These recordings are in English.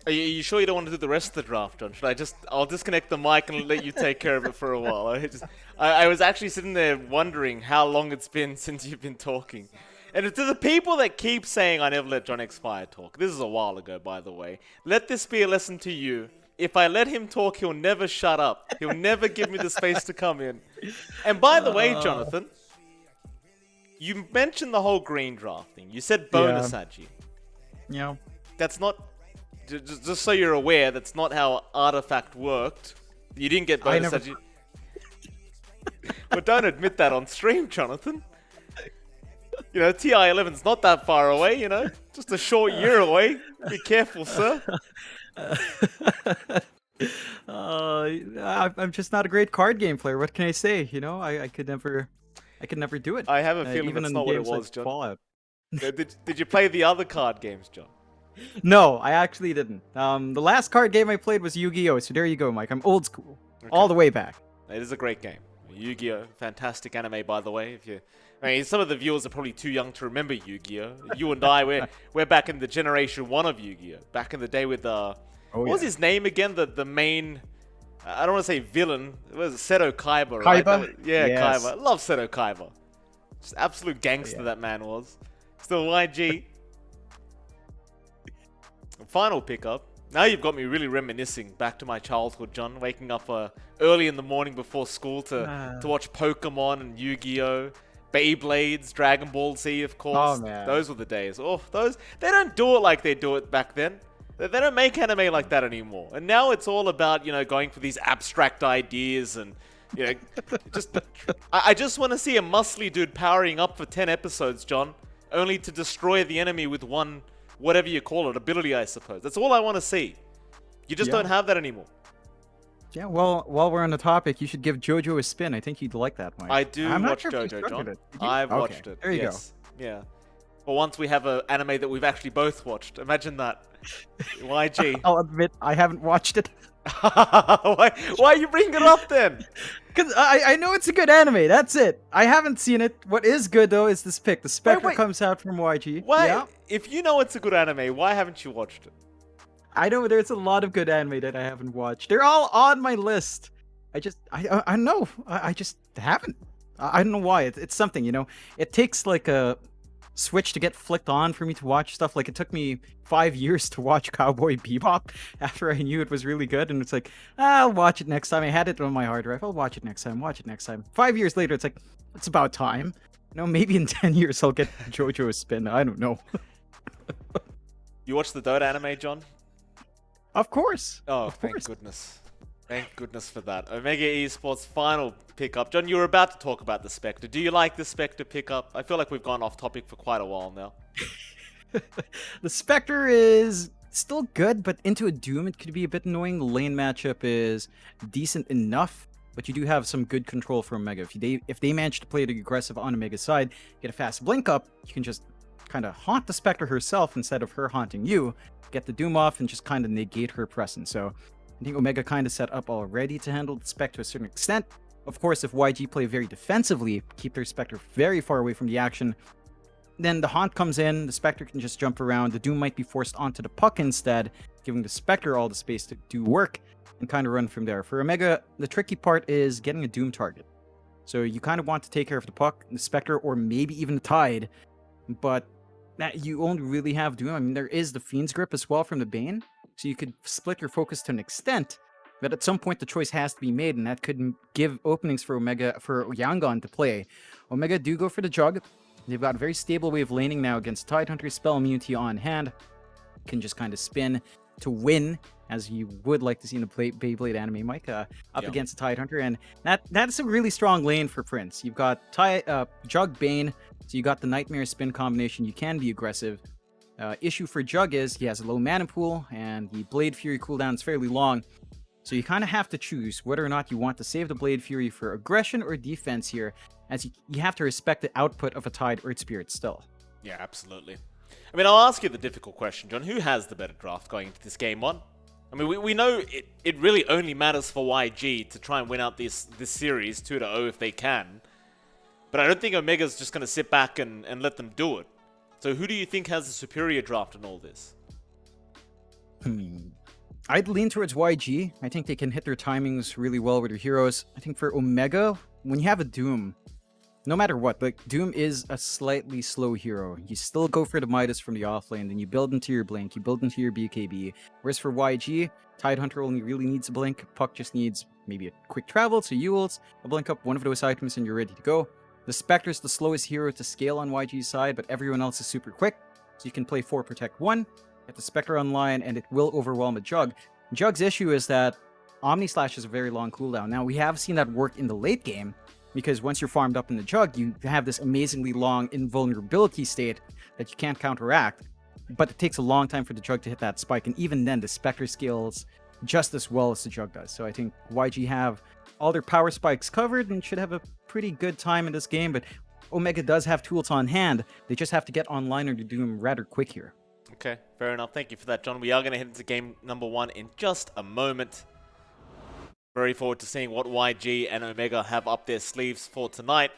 Are you sure you don't want to do the rest of the draft, John? I'll disconnect the mic and let you take care of it for a while. I was actually sitting there wondering how long it's been since you've been talking. And to the people that keep saying I never let johnxfire talk, this is a while ago, by the way, let this be a lesson to you. If I let him talk, he'll never shut up. He'll never give me the space to come in. And by the way, Jonathan, you mentioned the whole green drafting. You said bonus agi. Yeah. That's not... Just so you're aware, that's not how Artifact worked. You didn't get bonus agi. But don't admit that on stream, Jonathan. You know, TI-11's not that far away, you know? Just a short year away. Be careful, sir. I'm just not a great card game player. What can I say? You know, I could never do it. I have a feeling even that's in not what it games was, like John. Fallout. Did you play the other card games, John? No, I actually didn't. The last card game I played was Yu-Gi-Oh! So there you go, Mike. I'm old school. Okay. All the way back. It is a great game. Yu-Gi-Oh! Fantastic anime, by the way. I mean, some of the viewers are probably too young to remember Yu-Gi-Oh! You and I, we're back in the generation 1 of Yu-Gi-Oh! Back in the day with what was his name again? The main, I don't want to say villain. It was Seto Kaiba, right? Kaiba? Yes. Kaiba. I love Seto Oh, Kaiba. Just absolute gangster that man was. Still YG. Final pickup. Now you've got me really reminiscing back to my childhood, John. Waking up early in the morning before school to watch Pokemon and Yu-Gi-Oh! Beyblades, Dragon Ball Z, of course. Oh, man. Those were the days. Oh, they don't do it like they do it back then. They don't make anime like that anymore. And now it's all about, you know, going for these abstract ideas and, you know, I just want to see a muscly dude powering up for 10 episodes, John, only to destroy the enemy with one, whatever you call it, ability, I suppose. That's all I want to see. You just don't have that anymore. Yeah, well, while we're on the topic, you should give JoJo a spin. I think you'd like that, Mike. I do I'm not watch sure if you JoJo, started John. it. Did you? I've Okay, watched it. There you go. Yeah. But once we have an anime that we've actually both watched, imagine that. YG. I'll admit I haven't watched it. Why are you bringing it up then? Because I know it's a good anime. That's it. I haven't seen it. What is good though is this pick. The Spectre comes out from YG. Why? Yeah. If you know it's a good anime, why haven't you watched it? I know there's a lot of good anime that I haven't watched. They're all on my list. I know. I just haven't. I don't know why. It's something, you know. It takes like a switch to get flicked on for me to watch stuff. Like it took me 5 years to watch Cowboy Bebop after I knew it was really good, and it's like, I'll watch it next time. I had it on my hard drive. I'll watch it next time. 5 years later, it's like, it's about time. You know, maybe in 10 years I'll get JoJo a spin. I don't know. You watched the Dota anime, John? Of course. Oh, thank goodness. Thank goodness for that. Omega Esports final pickup. John, you were about to talk about the Spectre. Do you like the Spectre pickup? I feel like we've gone off topic for quite a while now. The Spectre is still good, but into a Doom it could be a bit annoying. The lane matchup is decent enough, but you do have some good control for Omega. If they manage to play the aggressive on Omega's side, get a fast blink up, you can just kind of haunt the Spectre herself instead of her haunting you, get the Doom off, and just kind of negate her presence. So I think Omega kind of set up already to handle the Spectre to a certain extent. Of course, if YG play very defensively, keep their Spectre very far away from the action, then the Haunt comes in, the Spectre can just jump around, the Doom might be forced onto the puck instead, giving the Spectre all the space to do work and kind of run from there. For Omega, the tricky part is getting a Doom target. So you kind of want to take care of the puck, the Spectre, or maybe even the Tide, but you only really have Doom. I mean, there is the Fiend's Grip as well from the Bane, so you could split your focus to an extent, but at some point the choice has to be made, and that could give openings for Yangon to play. Omega do go for the Jug. They've got a very stable way of laning now against Tidehunter, spell immunity on hand. Can just kind of spin to win, as you would like to see in the Beyblade anime, Mike, up against the Tidehunter, and that's a really strong lane for Prince. You've got Jug Bane, so you got the Nightmare spin combination. You can be aggressive. Issue for Jug is he has a low mana pool, and the Blade Fury cooldown is fairly long. So you kind of have to choose whether or not you want to save the Blade Fury for aggression or defense here, as you have to respect the output of a Tide Earth Spirit still. Yeah, absolutely. I mean, I'll ask you the difficult question, John. Who has the better draft going into this game one? I mean, we know it really only matters for YG to try and win out this series 2-0 if they can. But I don't think Omega's just going to sit back and let them do it. So who do you think has the superior draft in all this? I'd lean towards YG. I think they can hit their timings really well with their heroes. I think for Omega, when you have a Doom, no matter what, like Doom is a slightly slow hero. You still go for the Midas from the offlane, then you build into your Blink, you build into your BKB. Whereas for YG, Tidehunter only really needs a Blink. Puck just needs maybe a quick travel, so you ult, a Blink up one of those items, and you're ready to go. The Spectre's the slowest hero to scale on YG's side, but everyone else is super quick. So you can play 4 Protect 1, get the Spectre online, and it will overwhelm a Jug. Jug's issue is that Omni Slash has a very long cooldown. Now, we have seen that work in the late game, because once you're farmed up in the Jug, you have this amazingly long invulnerability state that you can't counteract. But it takes a long time for the Jug to hit that spike, and even then, the Spectre scales just as well as the Jug does. So I think YG have all their power spikes covered and should have a pretty good time in this game, but Omega does have tools on hand. They just have to get online or to do them rather quick here. Okay, fair enough. Thank you for that, John. We are going to head into game number 1 in just a moment. Very forward to seeing what YG and Omega have up their sleeves for tonight.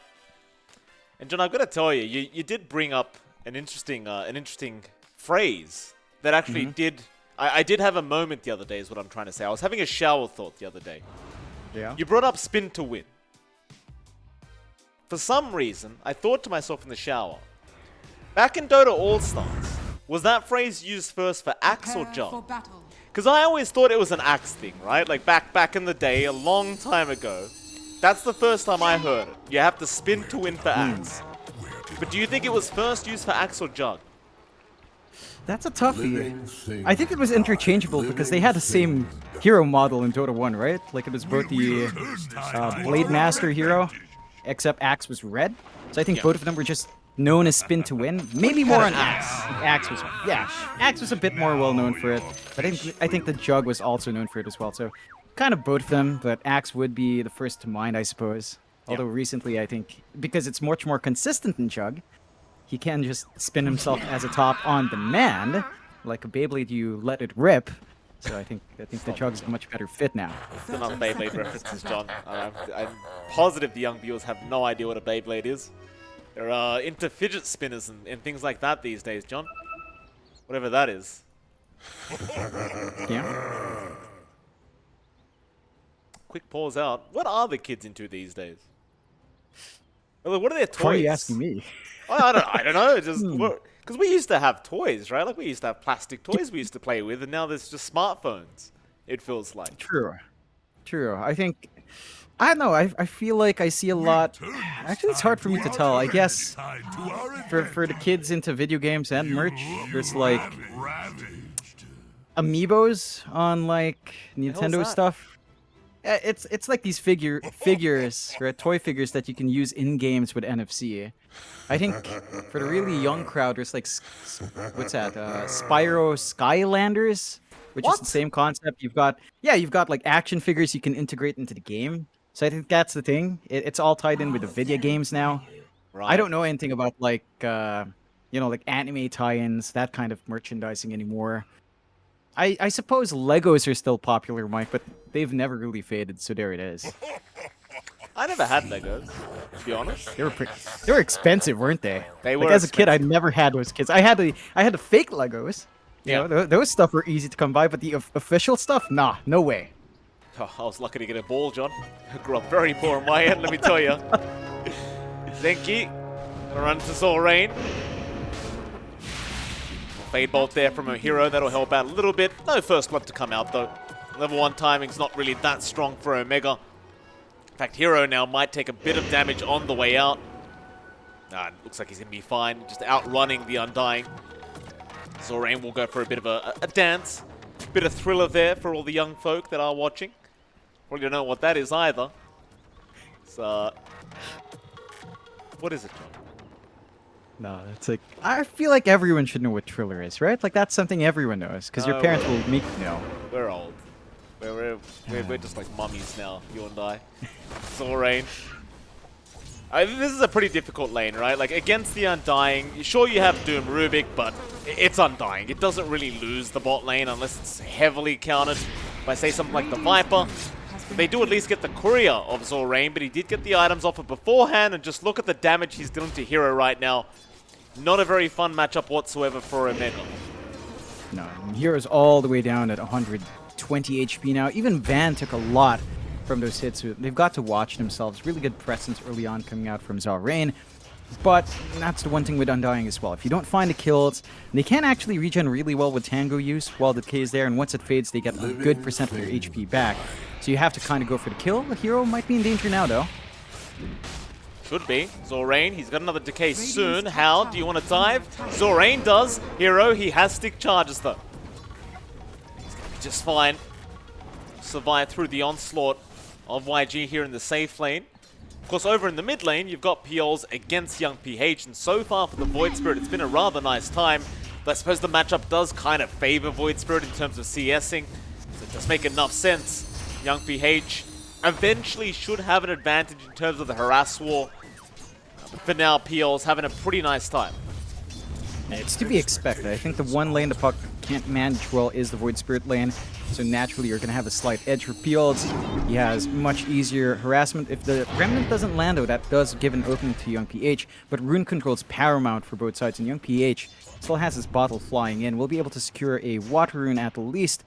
And John, I've got to tell you, you did bring up an interesting phrase that actually did... I did have a moment the other day is what I'm trying to say. I was having a shower thought the other day. Yeah. You brought up spin to win. For some reason, I thought to myself in the shower, back in Dota All-Stars, was that phrase used first for Axe or Jug? Because I always thought it was an Axe thing, right? Like back in the day, a long time ago. That's the first time I heard it. You have to spin to win for Axe. But do you think it was first used for Axe or Jug? That's a toughie. I think it was interchangeable because they had the same hero model in Dota 1, right? Like it was both the Blade Master hero, except Axe was red. So I think both of them were just known as spin to win. Maybe more on Axe. Axe was a bit more well known for it. But I think the Jug was also known for it as well. So kind of both of them, but Axe would be the first to mind, I suppose. Although recently, I think, because it's much more consistent than Jug, he can just spin himself as a top on demand. Like a Beyblade, you let it rip. So I think the Jug's a much better fit now. Still not Beyblade references, John. I'm positive the young viewers have no idea what a Beyblade is. They're into fidget spinners and things like that these days, John. Whatever that is. Yeah. Quick pause out. What are the kids into these days? Well, what are their toys? Why are you asking me? I don't know. Just because we used to have toys, right? Like we used to have plastic toys we used to play with, and now there's just smartphones. It feels like. True. I don't know. I feel like I see a lot. Actually, it's hard for me to tell. I guess for the kids into video games and merch, there's like amiibos on like Nintendo stuff. It's like these figures, right? Toy figures that you can use in games with NFC. I think for the really young crowd, there's like what's that? Spyro Skylanders, which is the same concept. You've got like action figures you can integrate into the game. So I think that's the thing. It's all tied in with the video games now. Right. I don't know anything about like like anime tie-ins, that kind of merchandising anymore. I suppose Legos are still popular, Mike, but they've never really faded, so there it is. I never had Legos, to be honest. They were expensive, weren't they? They were. Like, as a kid, I never had those kids. I had the fake Legos. You know, those stuff were easy to come by, but the official stuff, nah, no way. Oh, I was lucky to get a ball, John. I grew up very poor on my end, let me tell you. Zenki, gonna run to Zorain. Fade bolt there from a hero, that'll help out a little bit. No first blood to come out though. Level 1 timing's not really that strong for Omega. In fact, hero now might take a bit of damage on the way out. Looks like he's gonna be fine, just outrunning the Undying. Zorain will go for a bit of a dance. Bit of thriller there for all the young folk that are watching. Probably don't know what that is either. So, what is it, John? No, it's like, I feel like everyone should know what Triller is, right? Like, that's something everyone knows, because your parents will make you know. We're old. We're just like mummies now, you and I. Zorain. This is a pretty difficult lane, right? Like, against the Undying, sure you have Doom Rubik, but it's Undying. It doesn't really lose the bot lane unless it's heavily countered by, say, something like the Viper. But they do at least get the courier of Zorain, but he did get the items off it beforehand, and just look at the damage he's dealing to Hero right now. Not a very fun matchup whatsoever for Omega. No, Hero's all the way down at 120 HP now. Even Van took a lot from those hits. They've got to watch themselves. Really good presence early on coming out from Zalrain. But that's the one thing with Undying as well. If you don't find the kills, they can actually regen really well with Tango use while the K is there, and once it fades, they get a good percent of their HP back. So you have to kind of go for the kill. The Hero might be in danger now, though. Should be. Zorain, he's got another decay soon. How do you want to dive? Zorain does. Hero, he has stick charges, though. He's going to be just fine. Survive through the onslaught of YG here in the safe lane. Of course, over in the mid lane, you've got Piols against Young PH, and so far for the Void Spirit, it's been a rather nice time. But I suppose the matchup does kind of favor Void Spirit in terms of CSing, so it does make enough sense. Young PH eventually should have an advantage in terms of the harass war. But for now, Piols having a pretty nice time. It's to be expected. I think the one lane the puck can't manage well is the Void Spirit lane, so naturally you're going to have a slight edge for Piols. He has much easier harassment. If the Remnant doesn't land, though, that does give an opening to Young PH, but Rune Control is paramount for both sides, and Young PH still has his bottle flying in. We'll be able to secure a Water Rune at the least,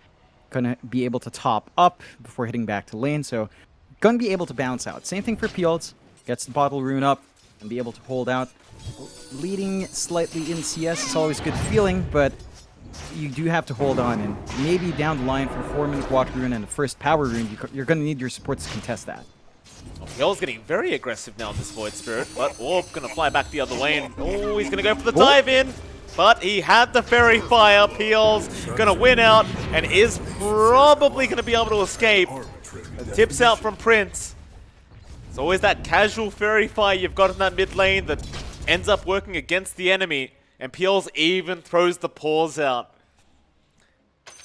gonna be able to top up before hitting back to lane, so gonna be able to bounce out. Same thing for Piols, gets the bottle rune up and be able to hold out. Leading slightly in CS is always a good feeling, but you do have to hold on, and maybe down the line for 4-minute Water Rune and the first Power Rune, you're gonna need your supports to contest that. Oh, Piols getting very aggressive now in this Void Spirit, but Orb gonna fly back the other way, and oh, he's gonna go for the dive in. But he had the Fairy Fire. Piols gonna win out and is probably gonna be able to escape. Tips out from Prince. It's always that casual Fairy Fire you've got in that mid lane that ends up working against the enemy. And Piols even throws the paws out.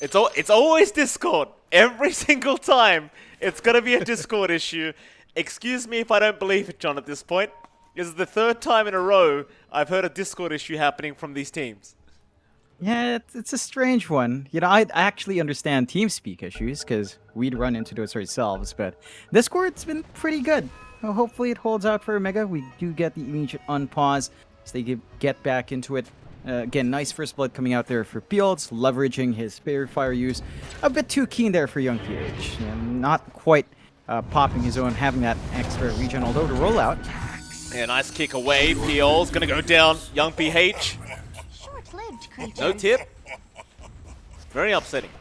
It's always Discord. Every single time it's gonna be a Discord issue. Excuse me if I don't believe it, John, at this point. This is the third time in a row I've heard a Discord issue happening from these teams. Yeah, it's a strange one. You know, I actually understand TeamSpeak issues, because we'd run into those ourselves, but Discord's been pretty good. Well, hopefully it holds out for Omega. We do get the immediate unpause, so they get back into it. Again, nice first blood coming out there for Piols, leveraging his Fairy Fire use. A bit too keen there for Young PH. You know, not quite popping his own, having that extra regen, although the rollout. Yeah, nice kick away. Piols gonna go down. Young PH. No tip. Very upsetting.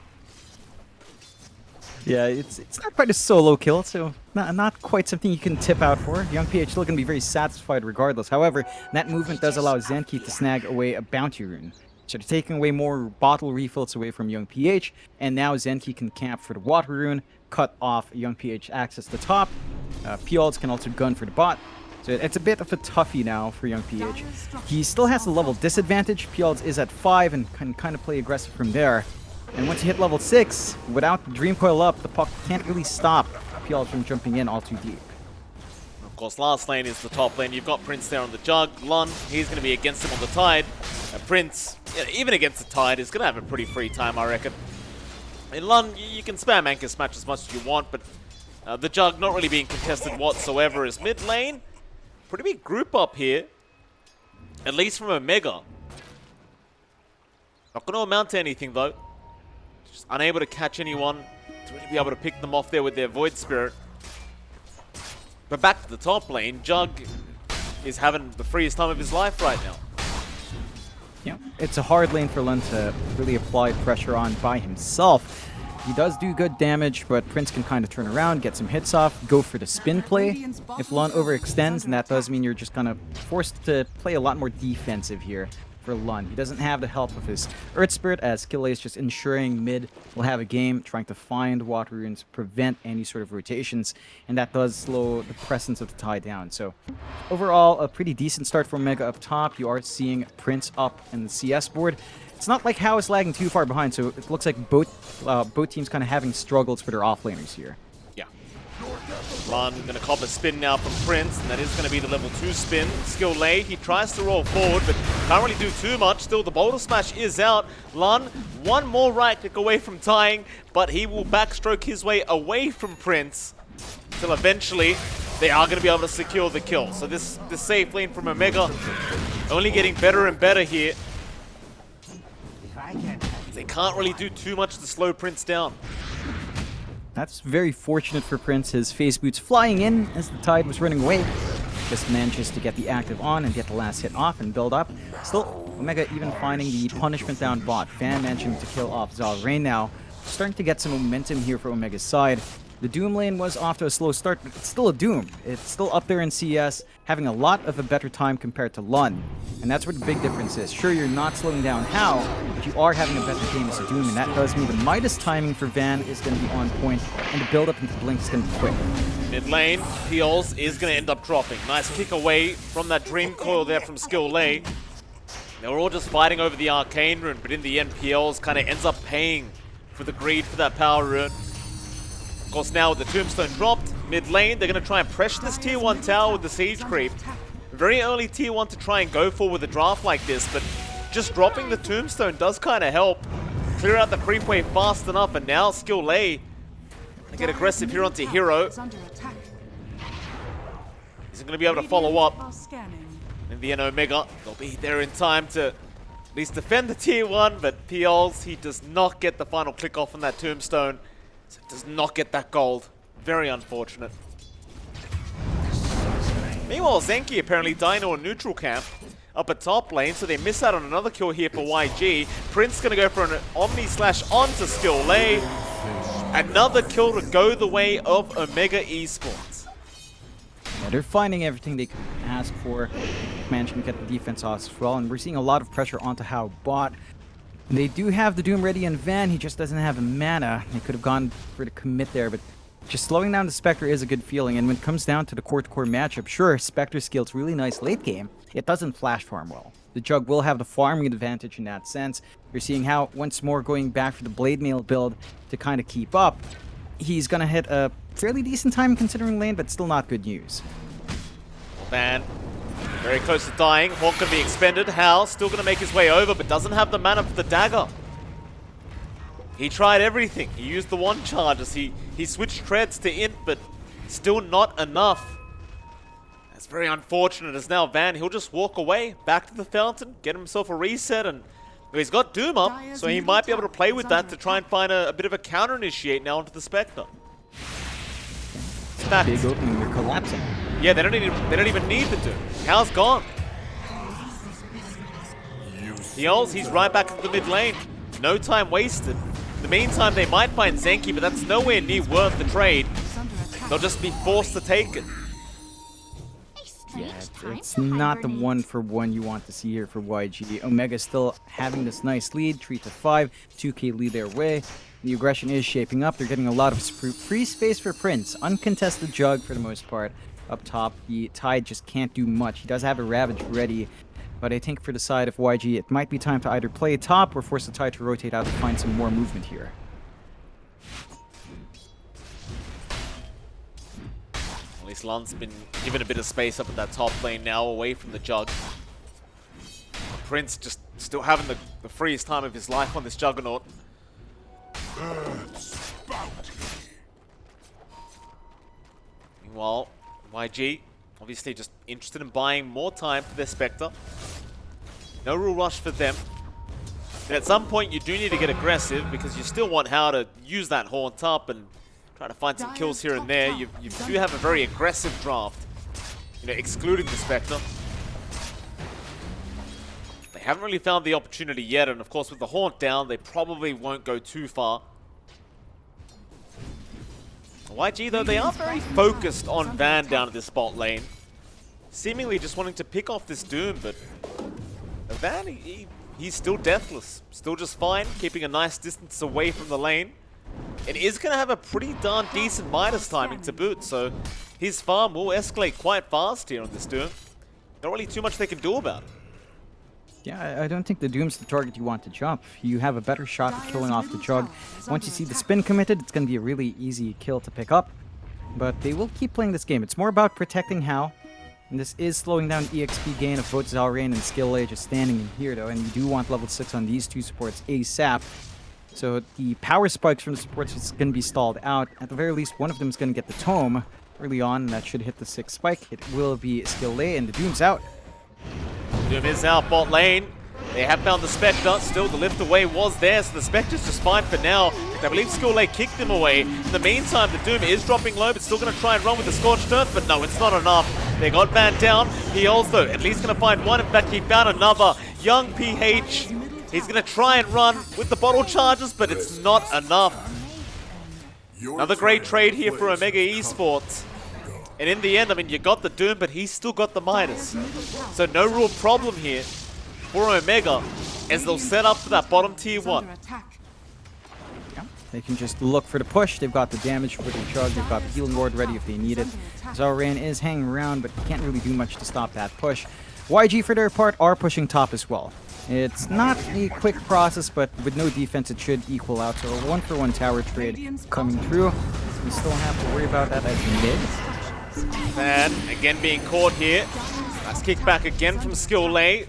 Yeah, it's not quite a solo kill, so not quite something you can tip out for. Young PH still going to be very satisfied regardless. However, that movement does allow Zenki to snag away a bounty rune. So they're taking away more bottle refills away from Young PH, and now Zenki can camp for the Water Rune, cut off Young PH access to top. Piols can also gun for the bot. So it's a bit of a toughie now for Young PH. He still has a level disadvantage. Piols is at 5 and can kind of play aggressive from there. And once you hit level 6, without the Dream Coil up, the puck can't really stop Piols from jumping in all too deep. Of course, last lane is the top lane. You've got Prince there on the Jug. Lun, he's going to be against him on the Tide. Prince, even against the Tide, is going to have a pretty free time, I reckon. In Lun, you can spam Anchor Smash as much as you want, but the Jug not really being contested whatsoever is mid lane. Pretty big group up here, at least from Omega. Not going to amount to anything, though. Just unable to catch anyone to really be able to pick them off there with their Void Spirit. But back to the top lane, Jug is having the freest time of his life right now. Yeah, it's a hard lane for Lun to really apply pressure on by himself. He does do good damage, but Prince can kind of turn around, get some hits off, go for the spin play. If Lun overextends, and that does mean you're just kind of forced to play a lot more defensive here for Lun. He doesn't have the help of his Earth Spirit, as Killay is just ensuring mid will have a game, trying to find Water Runes, prevent any sort of rotations, and that does slow the presence of the Tide down. So overall, a pretty decent start for Omega up top. You are seeing Prince up in the CS board. It's not like How is lagging too far behind, so it looks like both teams kind of having struggles for their offlaners here. Yeah. Lun gonna cop a spin now from Prince, and that is gonna be the level 2 spin. Skill late, he tries to roll forward, but can't really do too much. Still, the Boulder Smash is out. Lun, one more right click away from tying, but he will backstroke his way away from Prince, until eventually they are gonna be able to secure the kill. So this safe lane from Omega only getting better and better here. They can't really do too much to slow Prince down. That's very fortunate for Prince. His phase boots flying in as the Tide was running away. Just manages to get the active on and get the last hit off and build up. Still, Omega even finding the punishment down bot. Van managing to kill off Zalrain now. Starting to get some momentum here for Omega's side. The Doom lane was off to a slow start, but it's still a Doom. It's still up there in CS, having a lot of a better time compared to Lun. And that's where the big difference is. Sure, you're not slowing down How, but you are having a better game as a Doom, and that does mean the Midas timing for Van is going to be on point, and the build-up into Blink is going to be quick. Mid lane, Peels is going to end up dropping. Nice kick away from that Dream Coil there from Skill Lei. They were all just fighting over the Arcane Rune, but in the end, Peels kind of ends up paying for the greed for that Power Rune. Of course, now with the Tombstone dropped, mid lane, they're going to try and pressure this Tier 1 tower with the Siege Creep. Very early Tier 1 to try and go for with a draft like this, but just dropping the Tombstone does kind of help. Clear out the creep wave fast enough, and now Skill Lei to get aggressive here onto Hero. He's going to be able to follow up. In the end, Omega, they'll be there in time to at least defend the Tier 1, but Peels, he does not get the final click off on that Tombstone. So it does not get that gold. Very unfortunate. Meanwhile, Zenki apparently dying to a neutral camp up at top lane, so they miss out on another kill here for YG. Prince gonna go for an Omni slash onto Skill Lei. Another kill to go the way of Omega Esports. Yeah, they're finding everything they could ask for, managing to get the defense off as well, and we're seeing a lot of pressure onto How bot. They do have the Doom ready on Van, he just doesn't have the mana. They could have gone for the commit there, but just slowing down the Spectre is a good feeling, and when it comes down to the core-to-core matchup, sure, Spectre skill's really nice late game. It doesn't flash farm well. The Jug will have the farming advantage in that sense. You're seeing How, once more, going back for the Blade Mail build to kind of keep up. He's gonna hit a fairly decent time considering lane, but still not good news. Van, very close to dying. Hawk can be expended. Hal still going to make his way over, but doesn't have the mana for the dagger. He tried everything. He used the one charge as he switched treads to int, but still not enough. That's very unfortunate as now Van, he'll just walk away back to the fountain, get himself a reset, and he's got Doom up, so he might be able to play with that to try and find a bit of a counter initiate now onto the Spectre. Big opening, they're collapsing. Yeah, they don't even need the Doom. Hal's gone. Peels, he's right back into the mid lane. No time wasted. In the meantime, they might find Zenki, but that's nowhere near worth the trade. They'll just be forced to take it. Yeah, it's not the one-for-one you want to see here for YG. Omega still having this nice lead, 3-5, 2k lead their way. The aggression is shaping up. They're getting a lot of free space for Prince. Uncontested Jug for the most part. Up top, the Tide just can't do much. He does have a Ravage ready, but I think for the side of YG, it might be time to either play top or force the Tide to rotate out to find some more movement here. At least Lun's been given a bit of space up at that top lane now, away from the Jug. Prince just still having the freest time of his life on this Juggernaut. Meanwhile, YG obviously just interested in buying more time for their Spectre. No real rush for them. And at some point you do need to get aggressive because you still want How to use that Haunt up and try to find some kills here and there. You do have a very aggressive draft, you know, excluding the Spectre. They haven't really found the opportunity yet, and of course with the Haunt down, they probably won't go too far. YG though, they are very focused on Van down at this spot lane. Seemingly just wanting to pick off this Doom, but Van, he's still deathless. Still just fine, keeping a nice distance away from the lane. It is going to have a pretty darn decent Midas timing to boot, so his farm will escalate quite fast here on this Doom. Not really too much they can do about it. Yeah, I don't think the Doom's the target you want to jump. You have a better shot at killing off the Jug. Once you see the spin committed, it's going to be a really easy kill to pick up. But they will keep playing this game. It's more about protecting How. And this is slowing down EXP gain of both Zalrain and Skill Lei just standing in here, though. And you do want level 6 on these two supports ASAP. So the power spikes from the supports is going to be stalled out. At the very least, one of them is going to get the Tome early on, and that should hit the 6th spike. It will be Skill Lei, and the Doom's out. Doom is out bot lane. They have found the Spectre. Still, the lift away was there, so the Spectre's just fine for now. I believe Skule kicked him away. In the meantime, the Doom is dropping low, but still going to try and run with the Scorched Earth, but no, it's not enough. They got Van down. PLs, though, at least going to find one. In fact, he found another. Young PH. He's going to try and run with the bottle charges, but it's not enough. Another great trade here for Omega Esports. And in the end, I mean, you got the Doom, but he's still got the Midas. So no real problem here for Omega as they'll set up for that bottom tier 1. Yeah, they can just look for the push. They've got the damage for the chug. They've got the healing ward ready if they need it. Zorain is hanging around, but can't really do much to stop that push. YG, for their part, are pushing top as well. It's not a quick process, but with no defense, it should equal out. So a 1-for-1 tower trade coming through. We still have to worry about that as mid. And again being caught here. Nice kickback again from Skule.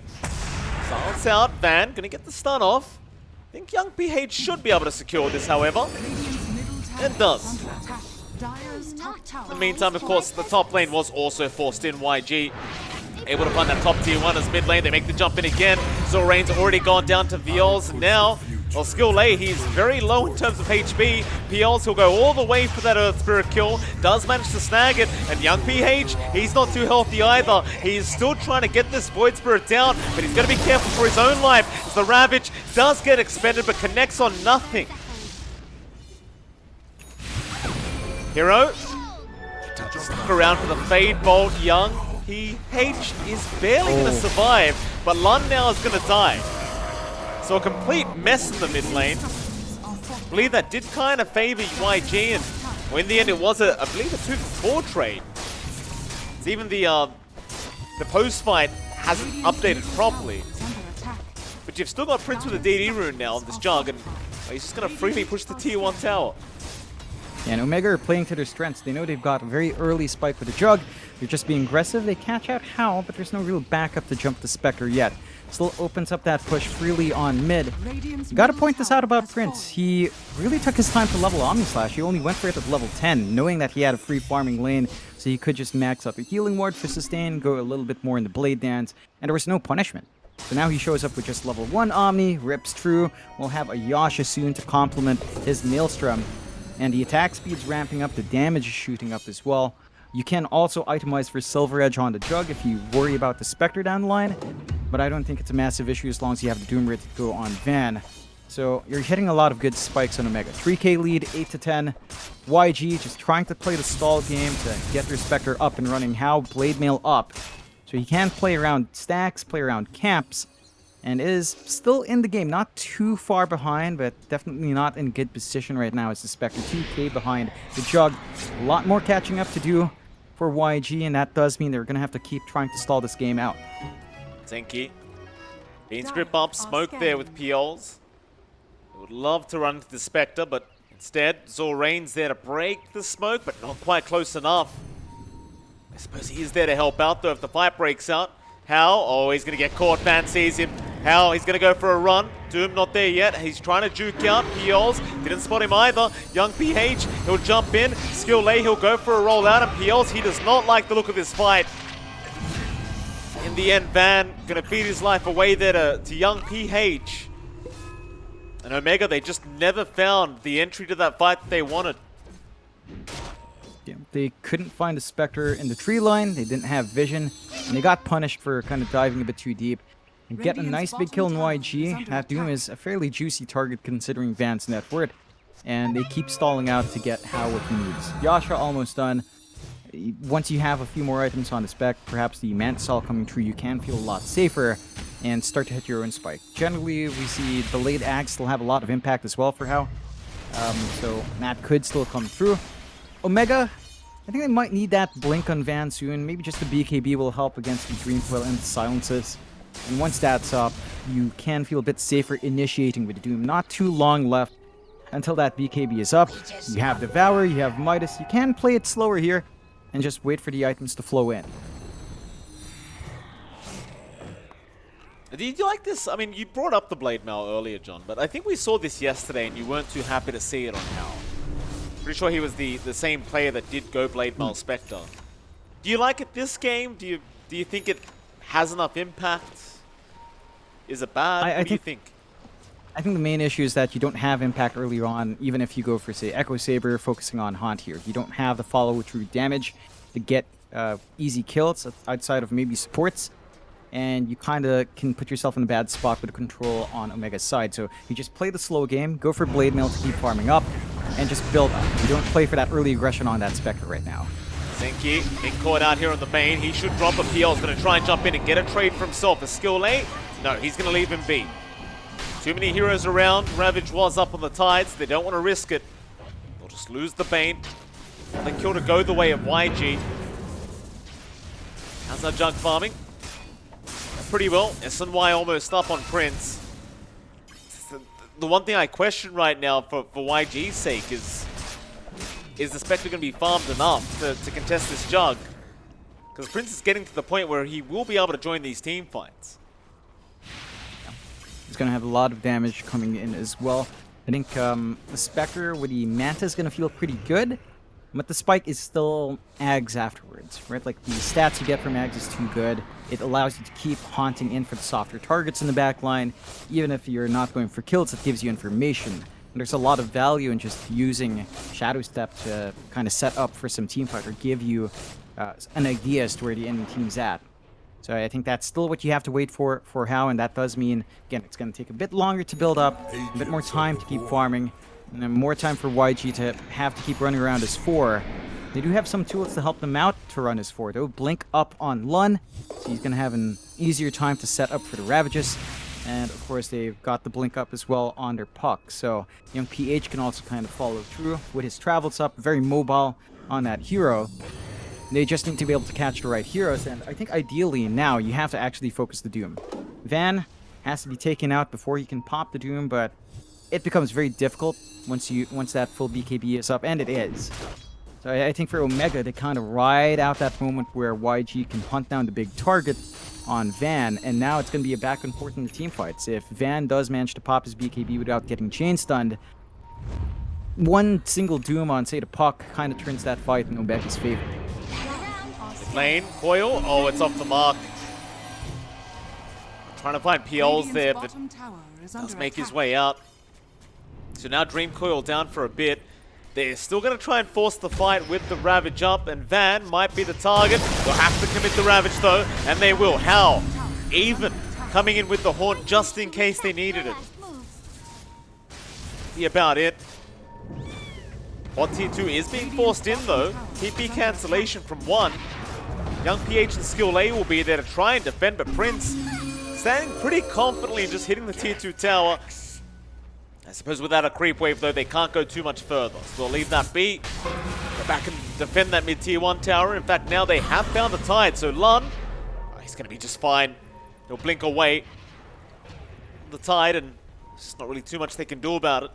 Silence out. Van gonna get the stun off. I think Young PH should be able to secure this, however. And does. In the meantime, of course, the top lane was also forced in. YG able to find that top tier 1 as mid lane. They make the jump in again. Zorain's already gone down to Viols. Now, well, Skule, he's very low in terms of HP. PLs will go all the way for that Earth Spirit kill. Does manage to snag it. And Young PH, he's not too healthy either. He's still trying to get this Void Spirit down, but he's going to be careful for his own life. As the Ravage does get expended, but connects on nothing. Hero. Look around for the Fade Bolt. Young PH is barely going to survive, but Lun now is going to die. So a complete mess in the mid lane. I believe that did kind of favor YG, and well, in the end it was I believe a 2-for-4 trade. It's even the post-fight hasn't updated properly. But you've still got Prince with a DD rune now on this jug, and he's just going to freely push the tier 1 tower. Yeah, and Omega are playing to their strengths. They know they've got a very early spike with the jug. They're just being aggressive. They catch out Howl, but there's no real backup to jump the Spectre yet. Still opens up that push freely on mid. Gotta point this out about Prince. He really took his time to level Omnislash. He only went for it at level 10, knowing that he had a free farming lane, so he could just max up a healing ward for sustain, go a little bit more in the blade dance, and there was no punishment. So now he shows up with just level 1 Omni, rips through. We'll have a Yasha soon to complement his Maelstrom. And the attack speed's ramping up, the damage is shooting up as well. You can also itemize for Silver Edge on the Jug if you worry about the Spectre down the line, but I don't think it's a massive issue as long as you have the Doom ready to go on Van. So you're hitting a lot of good spikes on Omega. 3k lead, 8-10. YG just trying to play the stall game to get their Spectre up and running. How Blade Mail up. So he can play around stacks, play around camps, and is still in the game. Not too far behind, but definitely not in good position right now as the Spectre 2k behind the Jug. A lot more catching up to do for YG, and that does mean they're going to have to keep trying to stall this game out. Zenki. Beans grip up, smoke there with PLs. They would love to run into the Spectre, but instead, Zorain's there to break the smoke, but not quite close enough. I suppose he is there to help out, though, if the fight breaks out. How? Oh, he's going to get caught. Van sees him. How? He's going to go for a run. Doom not there yet. He's trying to juke out. PLs didn't spot him either. Young PH, he'll jump in. Skule, he'll go for a roll out. And PLs, he does not like the look of this fight. In the end, Van going to feed his life away there to Young PH. And Omega, they just never found the entry to that fight that they wanted. Yeah, they couldn't find a Spectre in the tree line. They didn't have vision. And they got punished for kind of diving a bit too deep. And get a nice big kill in YG. That Doom is a fairly juicy target considering Van's net worth. And they keep stalling out to get How what he needs. Yasha almost done. Once you have a few more items on the spec, perhaps the Mantisol coming through, you can feel a lot safer and start to hit your own spike. Generally, we see delayed axe still have a lot of impact as well for How. So that could still come through. Omega, I think they might need that blink on Van soon. Maybe just the BKB will help against the Dream Coil and the silences. And once that's up, you can feel a bit safer initiating with the Doom. Not too long left until that BKB is up. You have Devour, you have Midas. You can play it slower here and just wait for the items to flow in. Did you like this? I mean, you brought up the Blade Mail earlier, John, but I think we saw this yesterday and you weren't too happy to see it on How. Pretty sure he was the same player that did go Blade Mail Spectre. Do you like it this game? Do you think it has enough impact? Is it bad? What do you think? I think the main issue is that you don't have impact earlier on, even if you go for, say, Echo Saber, focusing on Haunt here. You don't have the follow-through damage to get easy kills outside of maybe supports, and you kind of can put yourself in a bad spot with the control on Omega's side. So you just play the slow game, go for Blade Mail to keep farming up, and just build up. You don't play for that early aggression on that Spectre right now. Zenki being caught out here on the main. He should drop a PL. He's going to try and jump in and get a trade for himself. A skill A? No, he's going to leave him be. Too many heroes around. Ravage was up on the tides. They don't want to risk it. They'll just lose the Bane. The kill to go the way of YG. How's that junk farming? Pretty well. SNY almost up on Prince. The one thing I question right now for YG's sake is the Spectre going to be farmed enough to contest this jug? Because Prince is getting to the point where he will be able to join these team fights. He's going to have a lot of damage coming in as well. I think the Spectre with the Manta is going to feel pretty good, but the Spike is still Ags afterwards, right? Like, the stats you get from Ags is too good. It allows you to keep haunting in for the softer targets in the back line. Even if you're not going for kills, it gives you information. And there's a lot of value in just using Shadow Step to kind of set up for some teamfight or give you an idea as to where the enemy team's at. So I think that's still what you have to wait for How, and that does mean, again, it's going to take a bit longer to build up, a bit more time to keep farming, and then more time for YG to have to keep running around as 4. They do have some tools to help them out to run as 4, though. Blink up on Lun, so he's going to have an easier time to set up for the Ravages. And, of course, they've got the Blink up as well on their Puck. So young PH can also kind of follow through with his travels up, very mobile on that hero. They just need to be able to catch the right heroes, and I think ideally now you have to actually focus the Doom. Van has to be taken out before he can pop the Doom, but it becomes very difficult once that full BKB is up, and it is. So I think for Omega, they kind of ride out that moment where YG can hunt down the big target on Van, and now it's going to be a back and forth in the team fights. If Van does manage to pop his BKB without getting chain stunned, one single Doom on, say, the Puck kind of turns that fight in Omega's favor. Lane, Coil, oh, it's off the mark. Trying to find PLs there, but does make his way out. So now Dream Coil down for a bit. They're still going to try and force the fight with the Ravage up, and Van might be the target. They'll have to commit the Ravage though, and they will. How? Even coming in with the Haunt just in case they needed it. Be about it. Bot tier 2 is being forced in though. TP cancellation from 1. Young PH and Skill A will be there to try and defend, but Prince standing pretty confidently and just hitting the tier 2 tower. I suppose without a creep wave though, they can't go too much further. So they'll leave that be. Go back and defend that mid tier 1 tower. In fact, now they have found the tide. So Lun, he's going to be just fine. He'll blink away the tide, and there's not really too much they can do about it.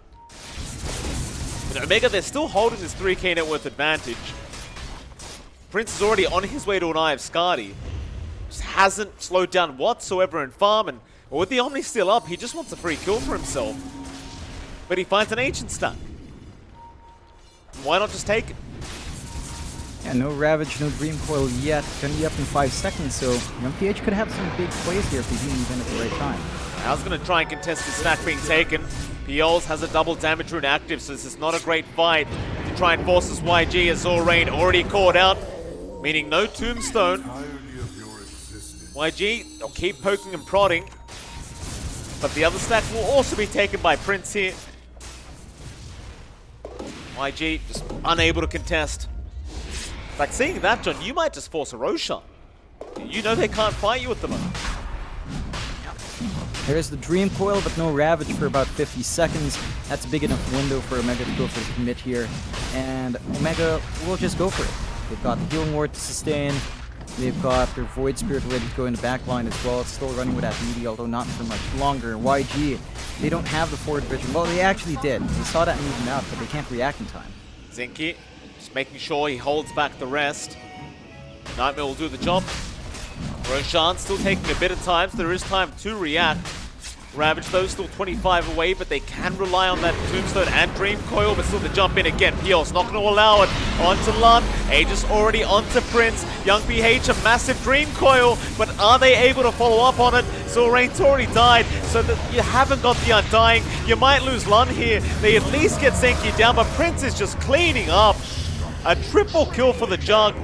But Omega, they're still holding this 3k net worth advantage. Prince is already on his way to an Eye of Skadi. Just hasn't slowed down whatsoever in farm, and with the Omni still up, he just wants a free kill for himself. But he finds an Ancient stack. Why not just take it? Yeah, no Ravage, no Dream Coil yet. Gonna be up in 5 seconds, so young PH could have some big plays here if he didn't even at the right time. Hal's gonna try and contest the stack being taken. PLs has a double damage rune active, so this is not a great fight to try and force this YG, as Zorain already caught out, meaning no Tombstone. YG, they'll keep poking and prodding, but the other stack will also be taken by Prince here. YG just unable to contest. Like, seeing that, John, you might just force a Roshan. You know they can't fight you at the moment. There's the Dream Coil, but no Ravage for about 50 seconds. That's a big enough window for Omega to go for the commit here. And Omega will just go for it. They've got the Healing Ward to sustain. They've got their Void Spirit ready to go in the back line as well. It's still running with that meaty, although not for much longer. YG, they don't have the forward vision. Well, they actually did. They saw that moving out, but they can't react in time. Zenki just making sure he holds back the rest. Nightmare will do the job. Roshan still taking a bit of time, so there is time to react. Ravage though still 25 away, but they can rely on that Tombstone and Dream Coil, but still to jump in again. PL's not going to allow it. Onto Lun, Aegis already onto Prince. Young PH, a massive Dream Coil, but are they able to follow up on it? Zorain's already died, so that you haven't got the Undying. You might lose Lun here. They at least get Senki down, but Prince is just cleaning up. A triple kill for the Jug.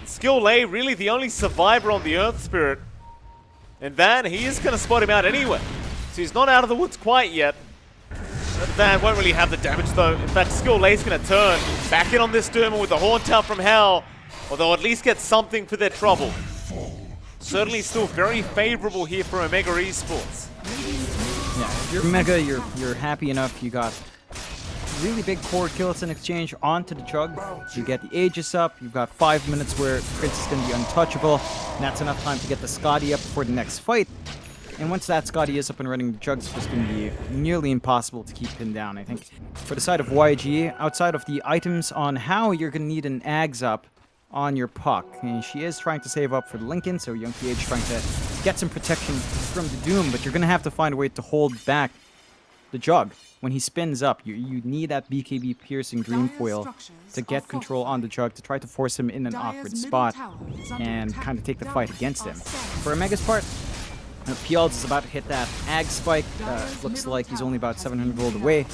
Skill A, really the only survivor on the Earth Spirit. And Van, he is going to spot him out anyway. So he's not out of the woods quite yet. Van won't really have the damage though. In fact, Skill A's going to turn back in on this Derma with the Haunt out from Hal. Or they'll at least get something for their trouble. Certainly still very favorable here for Omega Esports. Yeah, if you're Omega, you're happy enough. You got really big core kills in exchange onto the Jug. You get the Aegis up. You've got 5 minutes where Prince is going to be untouchable. And that's enough time to get the Scotty up for the next fight. And once that Scotty is up and running, the Jug's just going to be nearly impossible to keep pinned down. I think for the side of YG, outside of the items on how you're going to need an Ags up on your puck. And she is trying to save up for the Lincoln, so Young PH trying to get some protection from the Doom, but you're going to have to find a way to hold back the Jug. When he spins up, you need that BKB piercing Dream Foil to get control on the Jug, to try to force him in an awkward spot and kind of take the fight against him. For Omega's part, Pialz is about to hit that Ag spike. Looks like he's only about 700 gold away.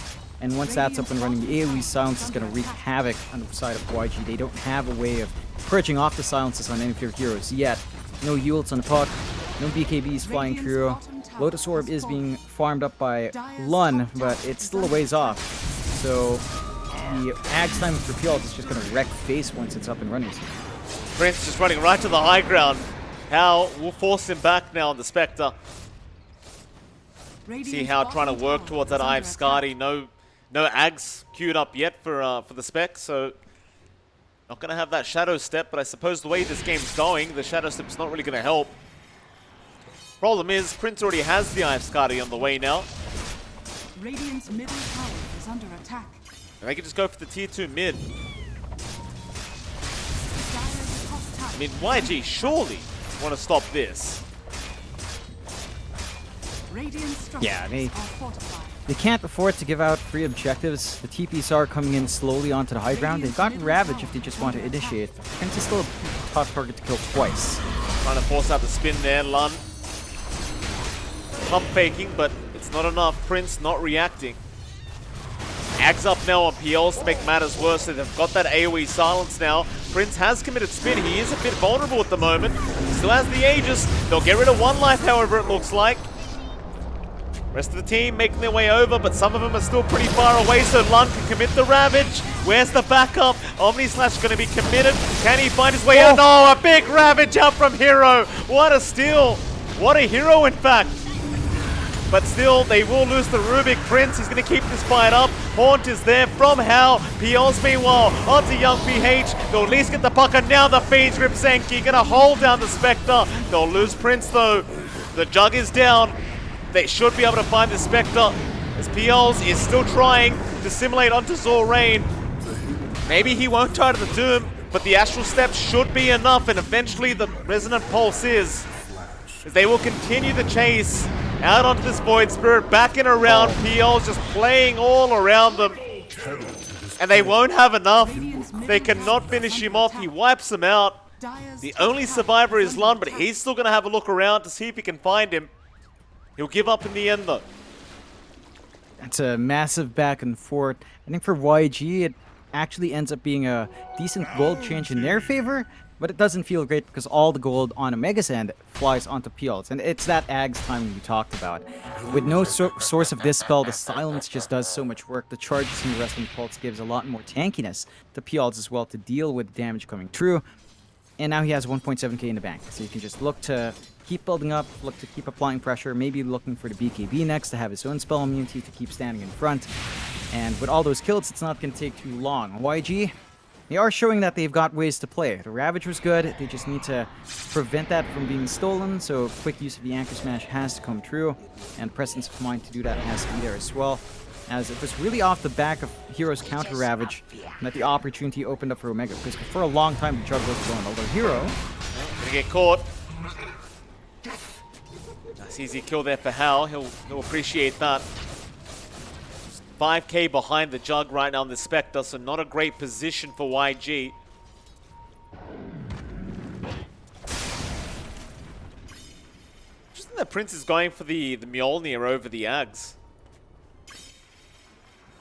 And once that's up and running, the AoE silence is going to wreak havoc on the side of YG. They don't have a way of purging off the silences on any of their heroes yet. No Yules on the puck, no BKBs flying through. Lotus Orb is being farmed up by Lun, but it's still a ways off. So the Ag's time for Pialz is just going to wreck face once it's up and running. Prince just running right to the high ground. Hal will force him back now on the Spectre. See Hal trying to work towards that Eye of Skadi. No Ags queued up yet for the Spec, so not going to have that Shadow Step, but I suppose the way this game's going, the Shadow Step's not really going to help. Problem is, Prince already has the Eye of Skadi on the way now. Radiant's middle tower is under attack. And they can just go for the tier 2 mid. I mean, YG surely want to stop this. Yeah, they can't afford to give out free objectives. The TPs are coming in slowly onto the high ground. They've got Ravage if they just want to initiate. Prince is still a tough target to kill twice. Trying to force out the spin there, Lun. Pump faking, but it's not enough. Prince not reacting. Ags up now on PLs to make matters worse. So they've got that AoE silence now. Prince has committed spin. He is a bit vulnerable at the moment. Still has the Aegis. They'll get rid of one life, however, it looks like. Rest of the team making their way over, but some of them are still pretty far away, so Lun can commit the Ravage. Where's the backup? Omni Slash going to be committed. Can he find his way out? No, a big Ravage out from Hero. What a steal. What a hero, in fact. But still, they will lose the Rubik. Prince, he's going to keep this fight up. Haunt is there from Hal. Pialz, meanwhile, onto Young PH. They'll at least get the puck, and now the Fiends grip Senki. Going to hold down the Spectre. They'll lose Prince, though. The Jug is down. They should be able to find the Spectre, as Pialz is still trying to simulate onto Zorain. Maybe he won't tie to the Doom, but the Astral Step should be enough, and eventually the Resonant Pulse is. As they will continue the chase out onto this Void Spirit, back and around. Pialz just playing all around them. And they won't have enough. They cannot finish him off. He wipes them out. The only survivor is Lun, but he's still going to have a look around to see if he can find him. He'll give up in the end, though. That's a massive back and forth. I think for YG, it actually ends up being a decent gold change in their favor, but it doesn't feel great because all the gold on Omega's end flies onto Pialz. And it's that Ag's time you talked about. With no source of Dispel, the silence just does so much work. The charges in the Resonant Pulse gives a lot more tankiness to Pialz as well to deal with damage coming through. And now he has 1.7k in the bank, so you can just look to keep building up, look to keep applying pressure, maybe looking for the BKB next to have his own spell immunity to keep standing in front. And with all those kills, it's not going to take too long. YG, they are showing that they've got ways to play. The Ravage was good, they just need to prevent that from being stolen, so quick use of the Anchor Smash has to come true, and presence of mind to do that has to be there as well. As it was really off the back of Hero's counter Ravage that the opportunity opened up for Omega, because for a long time the Jug was going, although Hero... Gonna get caught. Nice easy kill there for Hal. He'll appreciate that. 5k behind the Jug right now in the Spectre, so not a great position for YG. Just think that Prince is going for the Mjolnir over the Ags.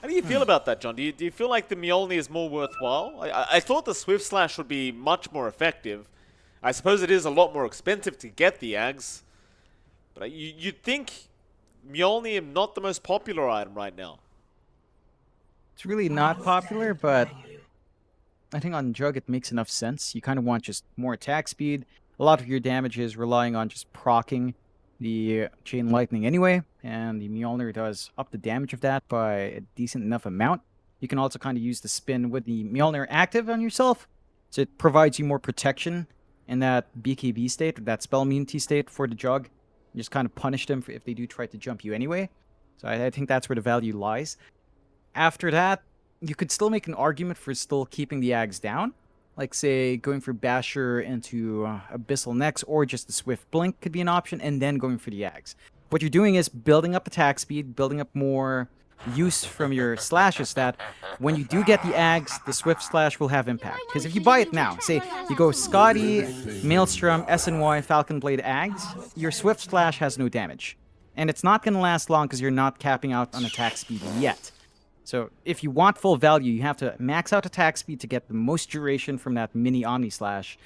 How do you feel about that, John? Do you feel like the Mjolnir is more worthwhile? I thought the Swift Slash would be much more effective. I suppose it is a lot more expensive to get the Ags. But you'd think Mjolnir not the most popular item right now. It's really not popular, but I think on Jug it makes enough sense. You kind of want just more attack speed. A lot of your damage is relying on just proccing the Chain Lightning anyway, and the Mjolnir does up the damage of that by a decent enough amount. You can also kind of use the spin with the Mjolnir active on yourself, so it provides you more protection in that BKB state, or that spell immunity state for the Jug. You just kind of punish them if they do try to jump you anyway. So I think that's where the value lies. After that, you could still make an argument for still keeping the Ags down. Like, say, going for Basher into Abyssal next, or just the Swift Blink could be an option, and then going for the Ags. What you're doing is building up attack speed, building up more use from your slashes, that when you do get the Ags, the Swift Slash will have impact. Because if you buy it now, say you go Scotty, Maelstrom, SNY, Falcon Blade, Ags, your Swift Slash has no damage. And it's not going to last long because you're not capping out on attack speed yet. So if you want full value, you have to max out attack speed to get the most duration from that mini Omni Slash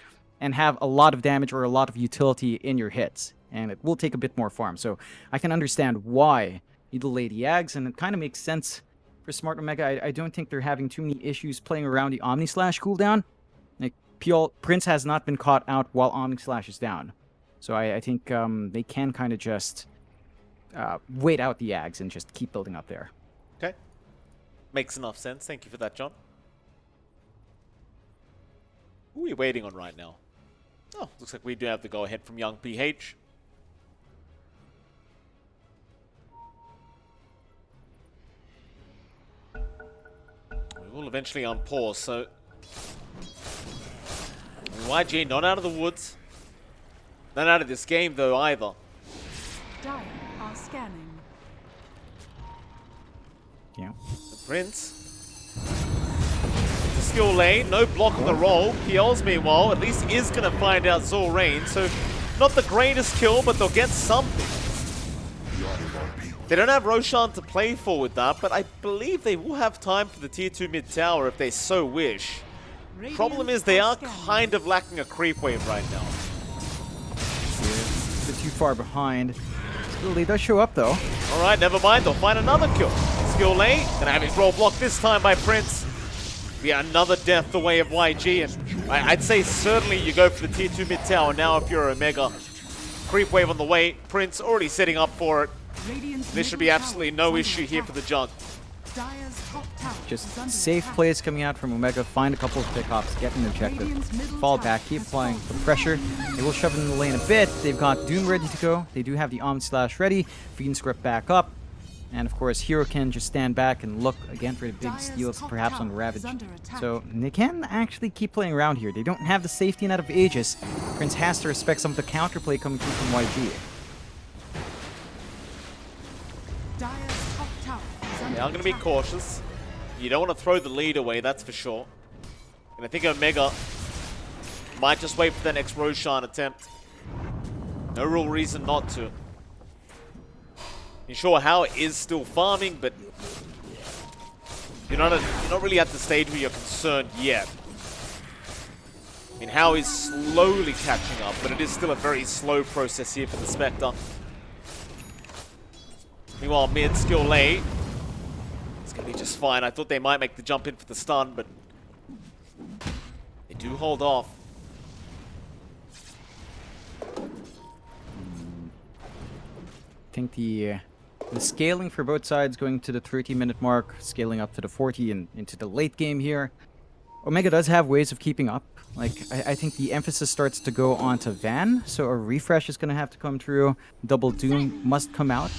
and have a lot of damage or a lot of utility in your hits. And it will take a bit more farm. So I can understand why you delay the Ags, and it kind of makes sense for Smart Omega. I don't think they're having too many issues playing around the Omni Slash cooldown. Like, Prince has not been caught out while Omni Slash is down. So I think they can kind of just wait out the Ags and just keep building up there. Okay. Makes enough sense. Thank you for that, John. Who are we waiting on right now? Oh, looks like we do have the go-ahead from Young PH. We will eventually unpause, so... YG not out of the woods. Not out of this game, though, either. Dire are scanning. Yeah. Prince. The skill lane, no block on the roll. PL's meanwhile, at least is going to find out Zorain, so not the greatest kill, but they'll get something. They don't have Roshan to play for with that, but I believe they will have time for the tier 2 mid tower if they so wish. Problem is they are kind of lacking a creep wave right now. A bit too far behind. Still, they does show up though. Alright, never mind, they'll find another kill. Skill lane, gonna have his roll blocked this time by Prince. Be another death the way of YG, and I'd say certainly you go for the tier 2 mid tower now if you're Omega. Creep wave on the way, Prince already setting up for it. There should be absolutely no issue here for the Jug. Just safe plays coming out from Omega, find a couple of pickoffs, get an objective, fall back, keep applying the pressure. They will shove it in the lane a bit. They've got Doom ready to go. They do have the Omni Slash ready. Fiend Script back up. And of course, Hero can just stand back and look again for the big steals, perhaps on Ravage. So they can actually keep playing around here. They don't have the safety net of Aegis. Prince has to respect some of the counterplay coming through from YG. Yeah, I'm going to be cautious. You don't want to throw the lead away, that's for sure. And I think Omega might just wait for the next Roshan attempt. No real reason not to. Sure, How is still farming, but you're not really at the stage where you're concerned yet. I mean, How is slowly catching up, but it is still a very slow process here for the Spectre. Meanwhile, mid skill lane. It's going to be just fine. I thought they might make the jump in for the stun, but they do hold off. I think the scaling for both sides going to the 30-minute mark, scaling up to the 40 and into the late game here. Omega does have ways of keeping up. Like, I think the emphasis starts to go onto Van, so a refresh is going to have to come through. Double Doom must come out.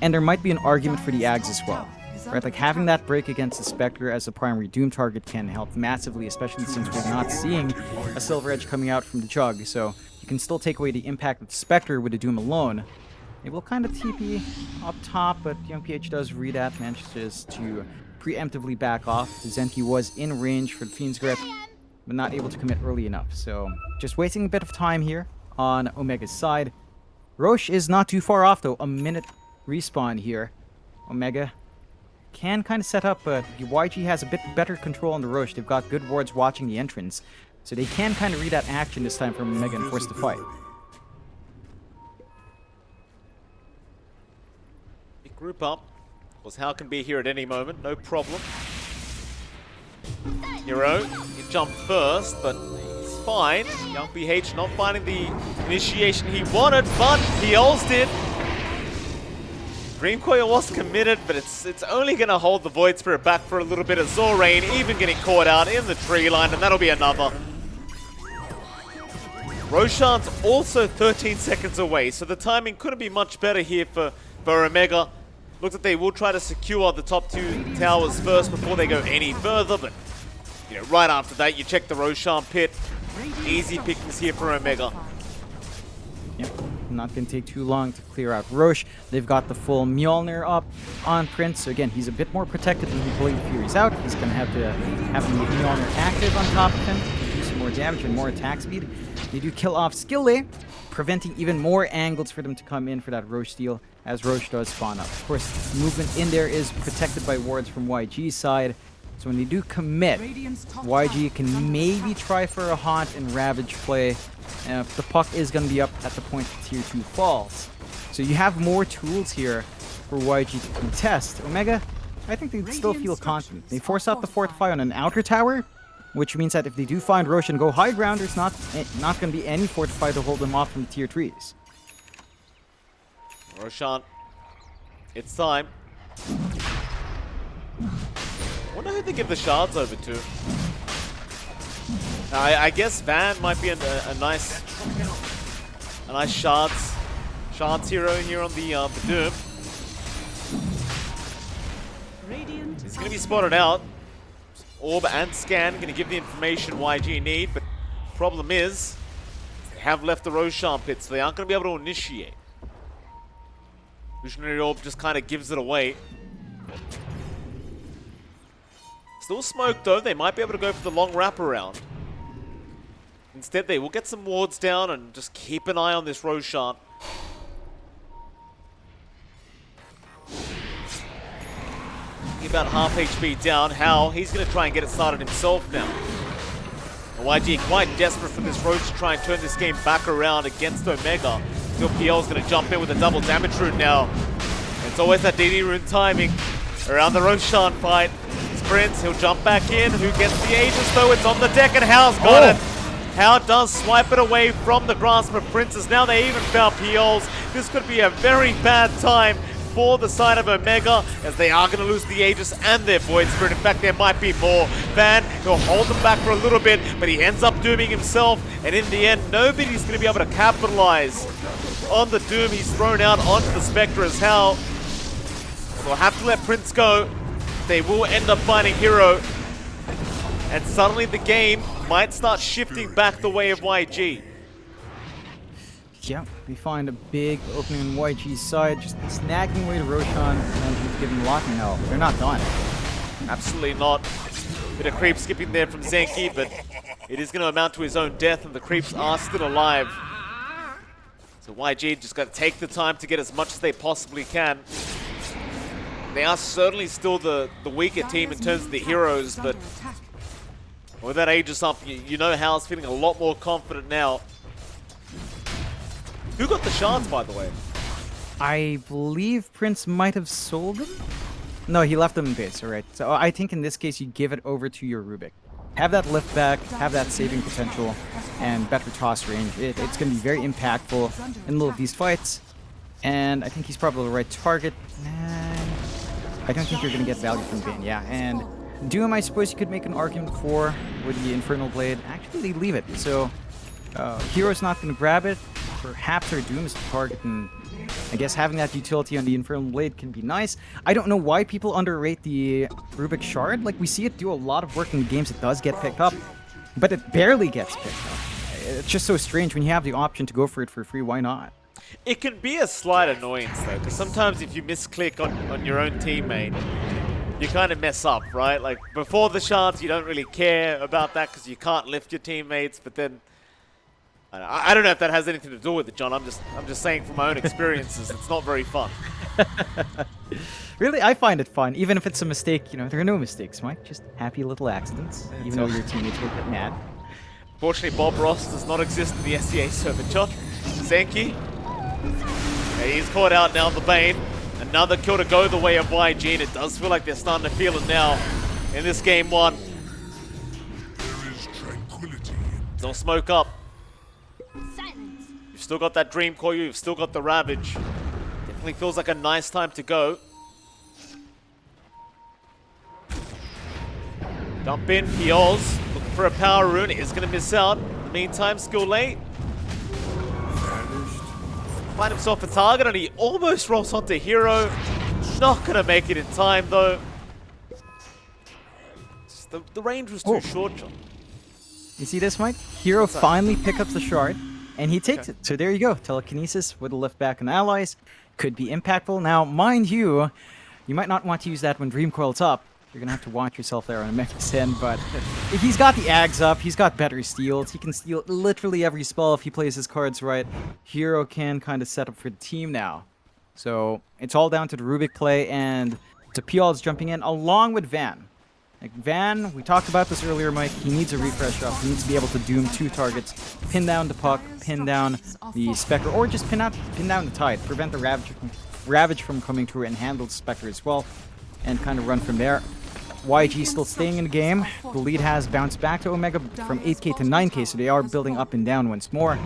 And there might be an argument for the Ags as well. Right, like having that break against the Spectre as a primary Doom target can help massively, especially since we're not seeing a Silver Edge coming out from the Jug. So you can still take away the impact of the Spectre with the Doom alone. They will kind of TP up top, but PH does read that, manages to preemptively back off. Zenki was in range for the Fiend's Grip, but not able to commit early enough. So just wasting a bit of time here on Omega's side. Roche is not too far off though, a minute respawn here. Omega can kind of set up, but YG has a bit better control on the Roche. They've got good wards watching the entrance, so they can kind of read that action this time from Omega and force the fight. Big group up. Of course, Hal can be here at any moment, no problem. Hero, he jumped first, but he's fine. Young BH not finding the initiation he wanted, but he ulted it. Dream Coil was committed, but it's only going to hold the Void Spirit back for a little bit. Zorain even getting caught out in the tree line, and that'll be another. Roshan's also 13 seconds away, so the timing couldn't be much better here for Omega. Looks like they will try to secure the top 2 towers first before they go any further, but right after that, you check the Roshan pit. Easy pickings here for Omega. Yep, not going to take too long to clear out Roche. They've got the full Mjolnir up on Prince, so again, he's a bit more protected when he Blade Fury's out. He's going to have the Mjolnir active on top of him to do some more damage and more attack speed. They do kill off Skille, preventing even more angles for them to come in for that Roche steal as Roche does spawn up. Of course, movement in there is protected by wards from YG's side. So when they do commit, YG can maybe try for a Haunt and Ravage play. The puck is going to be up at the point of Tier 2 falls. So you have more tools here for YG to contest. Omega, I think they still feel confident. They force out the Fortify on an outer tower, which means that if they do find Roche and go high ground, there's not going to be any Fortify to hold them off from the Tier 3s. Roshan, it's time. I wonder who they give the shards over to. I guess Van might be a nice shards hero here on the Doom. He's going to be spotted out. Orb and Scan going to give the information YG need, but problem is they have left the Roshan pit, so they aren't going to be able to initiate. Visionary Orb just kind of gives it away. Still smoked though, they might be able to go for the long wraparound. Instead, they will get some wards down and just keep an eye on this Roshan. About half HP down. Hal, he's going to try and get it started himself now. YG quite desperate for this Roche to try and turn this game back around against Omega. Still PL's going to jump in with a double damage rune now. It's always that DD rune timing around the Roshan fight. Sprints, he'll jump back in. Who gets the Aegis though? It's on the deck and Hal's got it. Hal does swipe it away from the grasp of Princess. Now they even found PLs. This could be a very bad time for the side of Omega, as they are going to lose the Aegis and their Void Spirit. In fact, there might be more. Van, he'll hold them back for a little bit, but he ends up dooming himself, and in the end, nobody's going to be able to capitalize on the doom he's thrown out onto the Spectre as Hal. They'll have to let Prince go. They will end up finding Hero, and suddenly the game might start shifting back the way of YG. Yeah, we find a big opening on YG's side, just snagging away to Roshan and he's giving locking out. They're not done. Absolutely not. Bit of creep skipping there from Zenki, but it is going to amount to his own death, and the creeps are still alive. So YG just got to take the time to get as much as they possibly can. They are certainly still the weaker team in terms of the heroes, but with that Aegis up, you know Hal's feeling a lot more confident now. Who got the shards, by the way? I believe Prince might have sold them? No, he left them in base, alright. So I think in this case, you give it over to your Rubik. Have that lift back, have that saving potential, and better toss range. It's going to be very impactful in the middle of these fights. And I think he's probably the right target. And I don't think you're going to get value from Bane, yeah. And Doom, I suppose you could make an argument for with the Infernal Blade. Actually, they leave it. So Hero's not going to grab it. Perhaps our Doom is the target, and I guess having that utility on the Infernal Blade can be nice. I don't know why people underrate the Rubik Shard. Like, we see it do a lot of work in the games. It does get picked up, but it barely gets picked up. It's just so strange when you have the option to go for it for free. Why not? It can be a slight annoyance though, because sometimes if you misclick on your own teammate, you kind of mess up, right? Like before the shards, you don't really care about that because you can't lift your teammates, but then I don't know if that has anything to do with it, John. I'm just saying from my own experiences, it's not very fun. Really, I find it fun, even if it's a mistake. You know, there are no mistakes, Mike. Just happy little accidents, even though your teammates will get mad. Fortunately, Bob Ross does not exist in the SEA server, John. Zenki, yeah, he's caught out now, the Bane. Another kill to go the way of YG, and it does feel like they're starting to feel it now in this game one. Don't smoke up. You've still got that Dream Core, you've still got the Ravage. Definitely feels like a nice time to go. Dump in, Pioz, looking for a power rune, is going to miss out. In the meantime, Skill late. Find himself a target, and he almost rolls onto Hero. Not going to make it in time, though. Just the range was too short, John. You see this, Mike? Hero finally picks up the shard, and he takes it. So there you go. Telekinesis with a lift back on allies. Could be impactful. Now, mind you, you might not want to use that when Dream Coil's up. You're going to have to watch yourself there on a Mech Sin, but if he's got the Ags up, he's got better steals. He can steal literally every spell if he plays his cards right. Hero can kind of set up for the team now. So it's all down to the Rubik play, and to Pioz jumping in along with Van. Like Van, we talked about this earlier, Mike. He needs a refresh up. He needs to be able to doom 2 targets, pin down the puck, pin down the Spectre, or just pin down the Tide. Prevent the Ravage from coming through and handle the Spectre as well, and kind of run from there. YG still staying in the game. The lead has bounced back to Omega from 8k to 9k, so they are building up and down once more.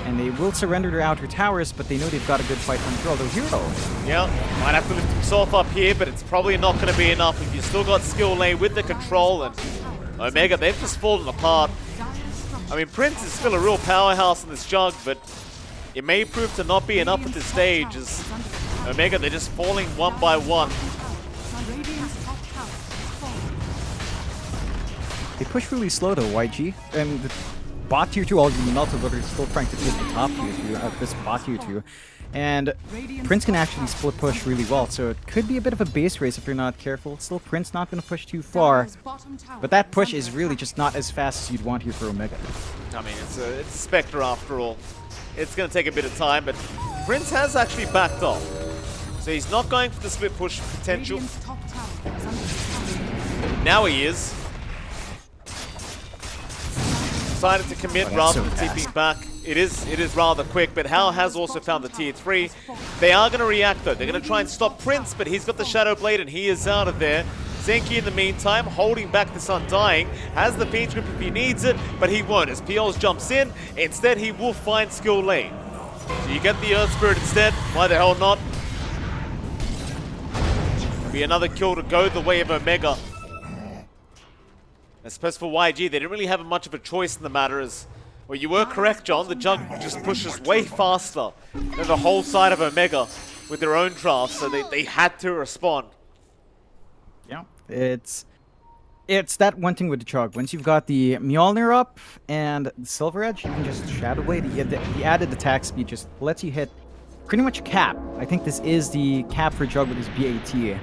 And they will surrender their outer towers, but they know they've got a good fight on control. Though Hero. Yeah, might have to lift himself up here, but it's probably not going to be enough if you've still got Skill lane with the control, and Omega, they've just fallen apart. I mean, Prince is still a real powerhouse in this jug, but it may prove to not be enough at this stage, as Omega, they're just falling one by one. They push really slow though, YG. And the bot tier 2 already melted, but they're still trying to take the top tier 2, this bot tier 2. And Prince can actually split push really well, so it could be a bit of a base race if you're not careful. Still, Prince not going to push too far, but that push is really just not as fast as you'd want here for Omega. I mean, it's a Spectre after all. It's going to take a bit of time, but Prince has actually backed off. So he's not going for the split push potential. Now he is. Decided to commit rather than TPing back. It is rather quick, but Hal has also found the tier 3. They are going to react though. They're going to try and stop Prince, but he's got the Shadow Blade and he is out of there. Zenki in the meantime, holding back this Undying, has the Fiend's Grip if he needs it, but he won't as Pioz jumps in. Instead, he will find Skill lane. So you get the Earth Spirit instead. Why the hell not? Be another kill to go the way of Omega. I suppose for YG, they didn't really have much of a choice in the matter as, well, you were correct, John. The jug just pushes way faster than the whole side of Omega with their own draft, so they had to respond. Yeah, it's that one thing with the jug. Once you've got the Mjolnir up and the Silver Edge, you can just Shadow Blade. The added attack speed just lets you hit pretty much a cap. I think this is the cap for jug with his BAT.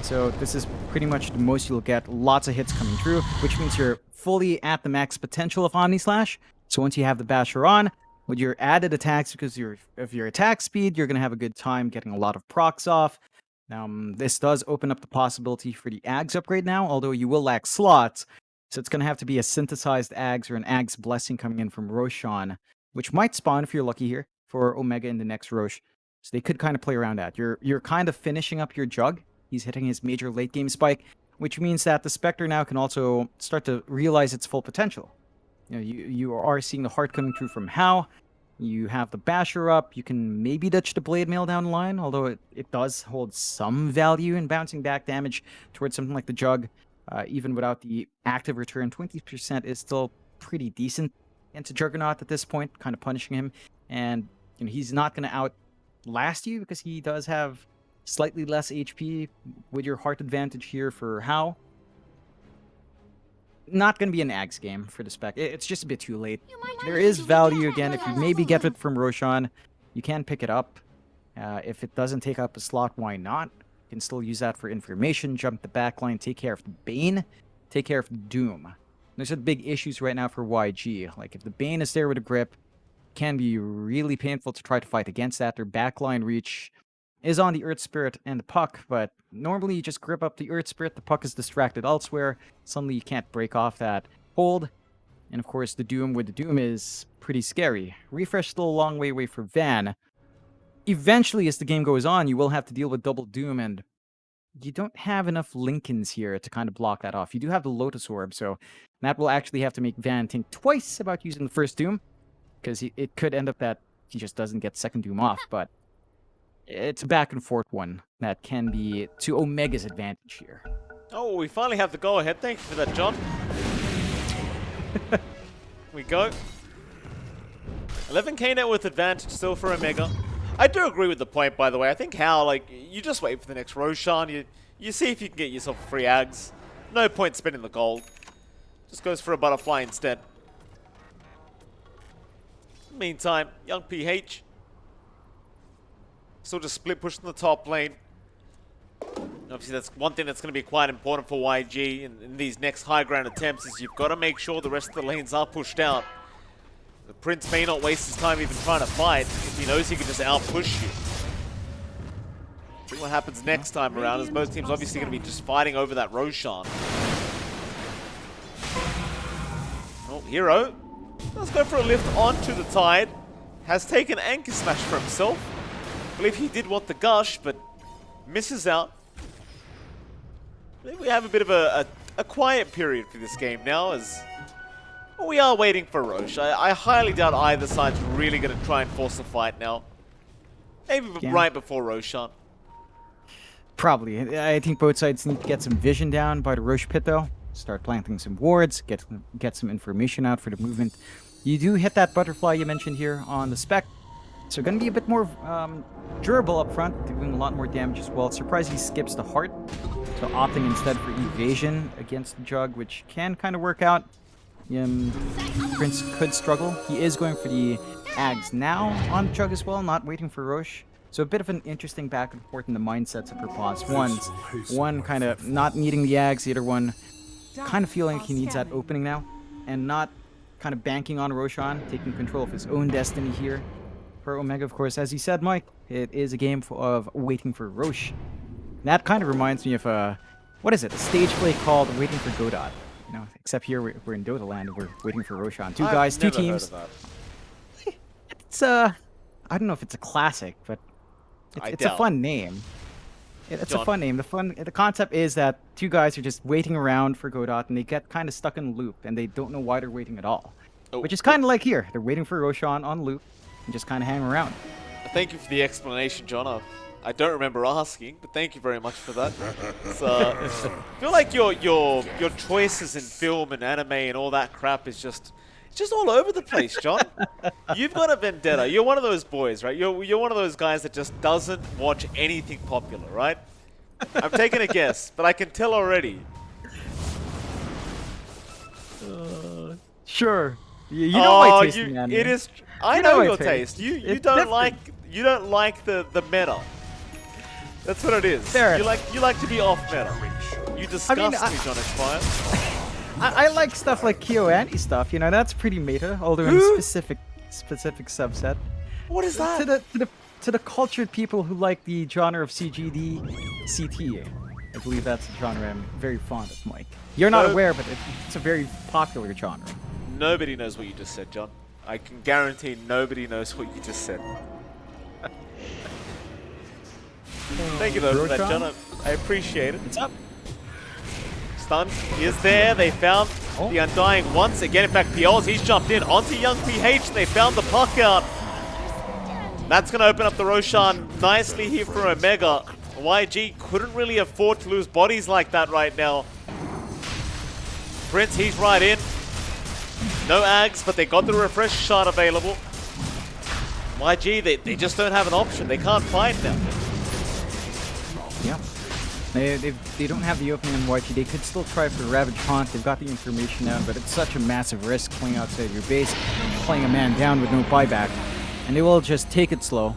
So this is pretty much the most you'll get. Lots of hits coming through, which means you're fully at the max potential of Omni Slash. So once you have the Basher on, with your added attacks, because of your attack speed, you're going to have a good time getting a lot of procs off. This does open up the possibility for the Ags upgrade now, although you will lack slots. So it's going to have to be a synthesized Ags or an Ags Blessing coming in from Roshan, which might spawn if you're lucky here for Omega in the next Rosh. So they could kind of play around that. You're kind of finishing up your jug. He's hitting his major late game spike, which means that the Spectre now can also start to realize its full potential. You know, you are seeing the heart coming through from How. You have the Basher up. You can maybe ditch the Blade Mail down the line, although it does hold some value in bouncing back damage towards something like the Jug. Even without the active return, 20% is still pretty decent into Juggernaut at this point, kind of punishing him. And you know, he's not going to outlast you because he does have slightly less HP with your heart advantage here for How. Not going to be an Ags game for the spec. It's just a bit too late. There is value again if you maybe get it from Roshan. You can pick it up. If it doesn't take up a slot, why not? You can still use that for information, jump the backline, take care of the Bane, take care of the Doom. There's big issues right now for YG. Like, if the Bane is there with a grip, it can be really painful to try to fight against that. Their backline reach is on the Earth Spirit and the Puck, but normally you just grip up the Earth Spirit, the Puck is distracted elsewhere, suddenly you can't break off that hold, and of course the Doom with the Doom is pretty scary. Refresh still a long way away for Van. Eventually, as the game goes on, you will have to deal with double Doom, and you don't have enough Lincolns here to kind of block that off. You do have the Lotus Orb, so that will actually have to make Van think twice about using the first Doom, because it could end up that he just doesn't get second Doom off, but it's a back and forth one that can be to Omega's advantage here. Oh, we finally have the go-ahead. Thank you for that, John. We go. 11k net worth advantage still for Omega. I do agree with the point, by the way. I think how, like, you just wait for the next Roshan. You see if you can get yourself a free Ags. No point spending the gold. Just goes for a butterfly instead. Meantime, young PH still just split pushing the top lane. Obviously, that's one thing that's going to be quite important for YG in these next high ground attempts is you've got to make sure the rest of the lanes are pushed out. The Prince may not waste his time even trying to fight if he knows he can just out-push you. See what happens next time around, as both teams obviously going to be just fighting over that Roshan. Oh, Hero does go for a lift onto the Tide. Has taken Anchor Smash for himself. I believe he did want the Gush, but misses out. I think we have a bit of a quiet period for this game now, as we are waiting for Roche. I highly doubt either side's really going to try and force a fight now. Maybe right before Roshan. Probably. I think both sides need to get some vision down by the Roche pit, though. Start planting some wards, get some information out for the movement. You do hit that butterfly you mentioned here on the spec. So going to be a bit more durable up front, doing a lot more damage as well. Surprised he skips the heart. So opting instead for evasion against the Jug, which can kind of work out. Prince could struggle. He is going for the Ags now on the Jug as well, not waiting for Roche. So a bit of an interesting back and forth in the mindsets of her pause. One kind of not needing the Ags, the other one kind of feeling like he needs that opening now, and not kind of banking on Roshan, taking control of his own destiny here. For Omega, of course, as you said, Mike, it is a game of waiting for Roche. That kind of reminds me of what is it? A stage play called Waiting for Godot. You know, except here we're in Dota land and we're waiting for Roshan. Two guys, two teams. Heard of that. It's I don't know if it's a classic, but it's a fun name. It's a fun name. The concept is that two guys are just waiting around for Godot and they get kind of stuck in a loop and they don't know why they're waiting at all. Oh. Which is kind of like here. They're waiting for Roshan on loop and just kind of hang around. Thank you for the explanation, John. I don't remember asking, but thank you very much for that. I feel like your choices in film and anime and all that crap is just all over the place, John. You've got a vendetta. You're one of those boys, right? You're one of those guys that just doesn't watch anything popular, right? I'm taking a guess, but I can tell already. Sure. You know my taste in anime. It is. I know your taste. You don't like the meta. That's what it is. Fair. You like to be off meta. You disgust me, John Xfire. I like stuff like KyoAni stuff. You know, that's pretty meta, although in a specific subset. What is that? To the cultured people who like the genre of CGD, CT. I believe that's a genre I'm very fond of, Mike. You're not aware, but it's a very popular genre. Nobody knows what you just said, John. I can guarantee nobody knows what you just said. Thank you though for that, John. I appreciate it. What's up? Stun is there. They found the Undying once again. In fact, Piol's, he's jumped in onto young PH. They found the puck out. That's going to open up the Roshan nicely here for Omega. YG couldn't really afford to lose bodies like that right now. Prince, he's right in. No Ags, but they got the refresh shot available. YG, they just don't have an option. They can't fight now. Yeah. They don't have the opening on YG. They could still try for Ravage Haunt. They've got the information down, but it's such a massive risk playing outside your base, playing a man down with no buyback. and they will just take it slow.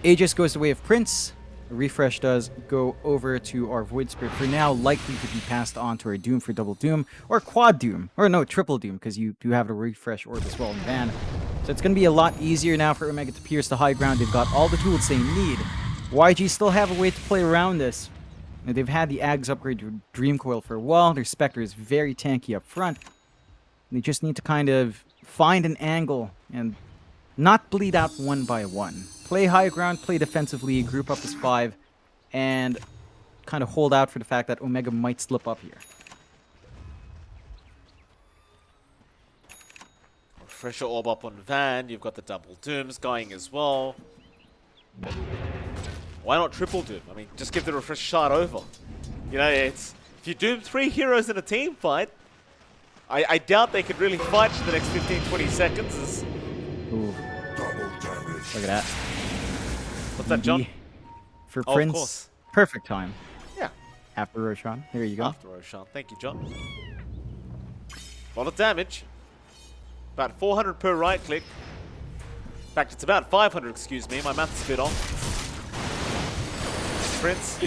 Aegis goes the way of Prince. A refresh does go over to our Void Spirit for now, likely to be passed on to our Doom for double Doom, or quad Doom, or no, triple Doom, because you do have a refresh orb as well in Van. So it's going to be a lot easier now for Omega to pierce the high ground. They've got all the tools they need. YG still have a way to play around this. They've had the Ags upgrade to Dream Coil for a while. Their Spectre is very tanky up front. They just need to kind of find an angle and not bleed out one by one. Play high ground, play defensively, group up as 5, and kind of hold out for the fact that Omega might slip up here. Refresher orb up on Van. You've got the double Dooms going as well. Why not triple Doom? I mean, just give the refresh shot over. You know, it's if you Doom 3 heroes in a team fight, I doubt they could really fight for the next 15-20 seconds. Ooh. Look at that. What's that, John? For Oh, Prince, of course. perfect time. Yeah. After Roshan. There you go. After Roshan. Thank you, John. A lot of damage. About 400 per right click. In fact, it's about 500, excuse me. My math's a bit off. Prince.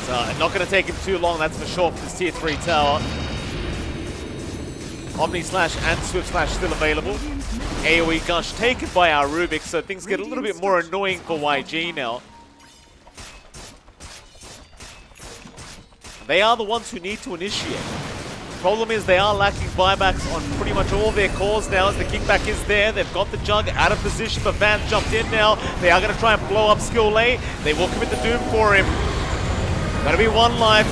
It's not going to take him too long, that's for sure, for this tier 3 tower. Omni Slash and Swift Slash still available. AoE Gush taken by our Rubik, so things get a little bit more annoying for YG now. They are the ones who need to initiate. Problem is they are lacking buybacks on pretty much all their cores now as the kickback is there. They've got the Jug out of position, but Van jumped in now. They are going to try and blow up Skill A. They will commit the Doom for him. Gonna be one life.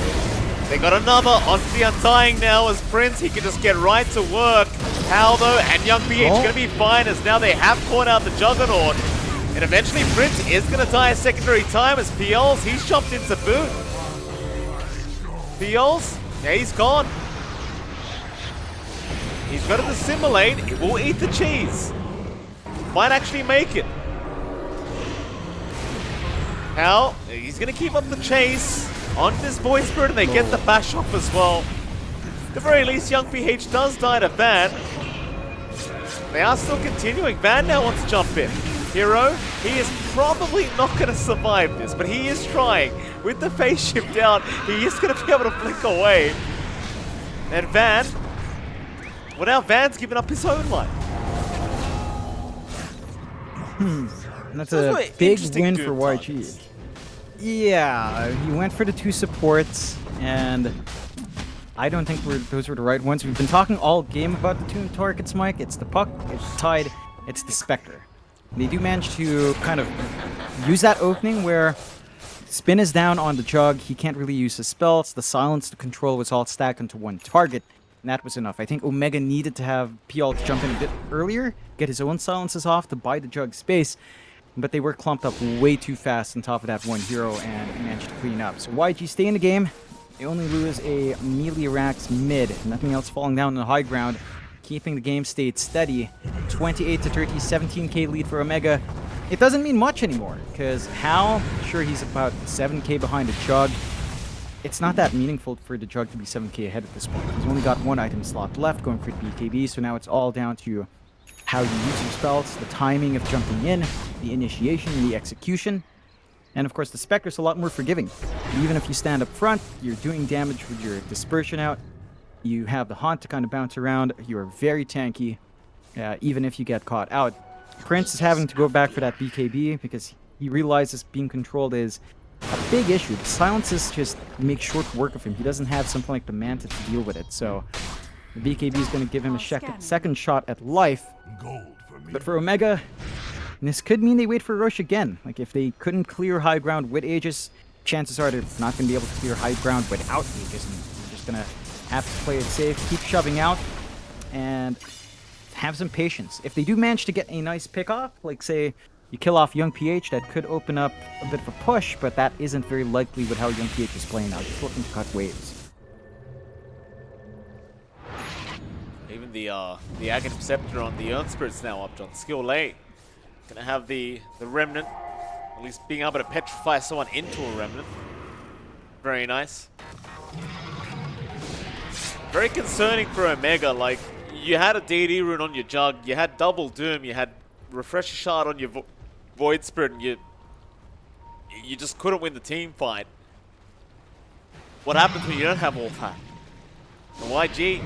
They got another onto the untying now as Prince. He can just get right to work. How though? And Young PH gonna be fine as now they have caught out the Juggernaut. And eventually Prince is gonna die a secondary time as PLs, he's jumped into boot. PLs, yeah, he's gone. He's got to assimilate. He will eat the cheese. Might actually make it. How? He's gonna keep up the chase on this Void Spirit, and they get the bash off as well. At the very least, Young PH does die to Van. They are still continuing. Van now wants to jump in. Hero, he is probably not going to survive this, but he is trying. With the phase shift out, he is going to be able to blink away. And Van, well now Van's given up his own life. And that's a big win for YG. Yeah, he went for the 2 supports, and I don't think those were the right ones. We've been talking all game about the 2 targets, Mike. It's the Puck, it's the Tide, it's the Spectre. And they do manage to kind of use that opening where Spin is down on the Jug. He can't really use his spells. The Silence, the Control was all stacked onto one target, and that was enough. I think Omega needed to have PL jump in a bit earlier, get his own silences off to buy the Jug space. But they were clumped up way too fast on top of that one hero and managed to clean up. So YG stay in the game. They only lose a melee Rax mid. Nothing else falling down on the high ground. Keeping the game state steady. 28 to 30, 17k lead for Omega. It doesn't mean much anymore, because Hal, sure, he's about 7k behind the Jug. It's not that meaningful for the Jug to be 7k ahead at this point. He's only got 1 item slot left going for the BKB, so now it's all down to how you use your spells, the timing of jumping in, the initiation, and the execution. And of course, the Spectre's a lot more forgiving. Even if you stand up front, you're doing damage with your dispersion out. You have the Haunt to kind of bounce around. You're very tanky, even if you get caught out. Prince is having to go back for that BKB because he realizes being controlled is a big issue. The silences just make short work of him. He doesn't have something like the Manta to deal with it, so the BKB is going to give him a second shot at life. But for Omega, this could mean they wait for Roche again. Like, if they couldn't clear high ground with Aegis, chances are they're not going to be able to clear high ground without Aegis. And they're just going to have to play it safe, keep shoving out, and have some patience. If they do manage to get a nice pick-off, like, say, you kill off Young PH, that could open up a bit of a push, but that isn't very likely with how Young PH is playing now. He's looking to cut waves. Even the Aghanim Scepter on the Earth Spirit's now up, John. Skill A. Gonna have the Remnant. At least being able to petrify someone into a Remnant. Very nice. Very concerning for Omega. Like, you had a DD rune on your Jug, you had double Doom, you had Refresher Shard on your Void Spirit, and you just couldn't win the team fight. What happens when you don't have all that? The YG,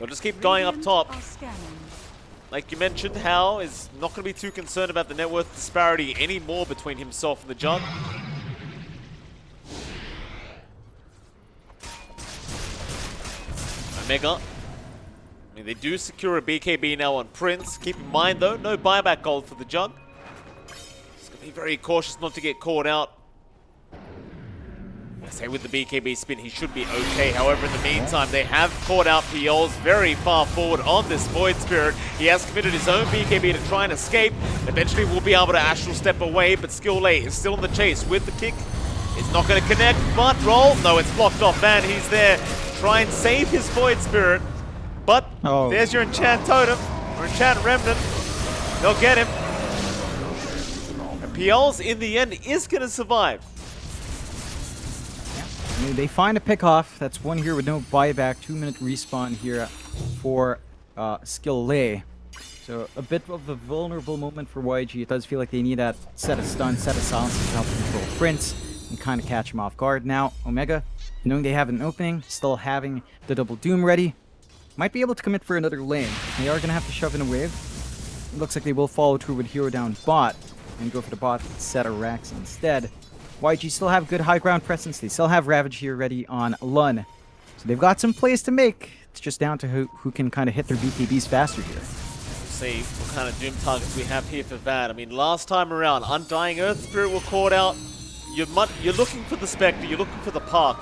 they'll just keep going up top. Like you mentioned, Hao is not going to be too concerned about the net worth disparity anymore between himself and the Jug. Omega, I mean, they do secure a BKB now on Prince. Keep in mind though, no buyback gold for the Jug. He's going to be very cautious not to get caught out. I say with the BKB spin, he should be okay. However, in the meantime, they have caught out Piols very far forward on this Void Spirit. He has committed his own BKB to try and escape. Eventually, we'll be able to astral step away, but Skillay is still in the chase with the kick. It's not going to connect, but roll. No, it's blocked off, and he's there. Try and save his Void Spirit, but there's your Enchant Totem, or Enchant Remnant. They'll get him. And Piols, in the end, is going to survive. I mean, they find a pick off. That's one here with no buyback. 2-minute respawn here for Skillay. So a bit of a vulnerable moment for YG. It does feel like they need that set of stuns, set of silences to help control Prince and kind of catch him off guard. Now, Omega, knowing they have an opening, still having the double Doom ready, might be able to commit for another lane. They are going to have to shove in a wave. It looks like they will follow through with hero down bot and go for the bot set of racks instead. YG still have good high ground presence. They still have Ravage here ready on Lun. So they've got some plays to make. It's just down to who can kind of hit their BKBs faster here. See what kind of Doom targets we have here for that. I mean, last time around, Undying Earth Spirit were caught out. You're looking for the Spectre, you're looking for the Park.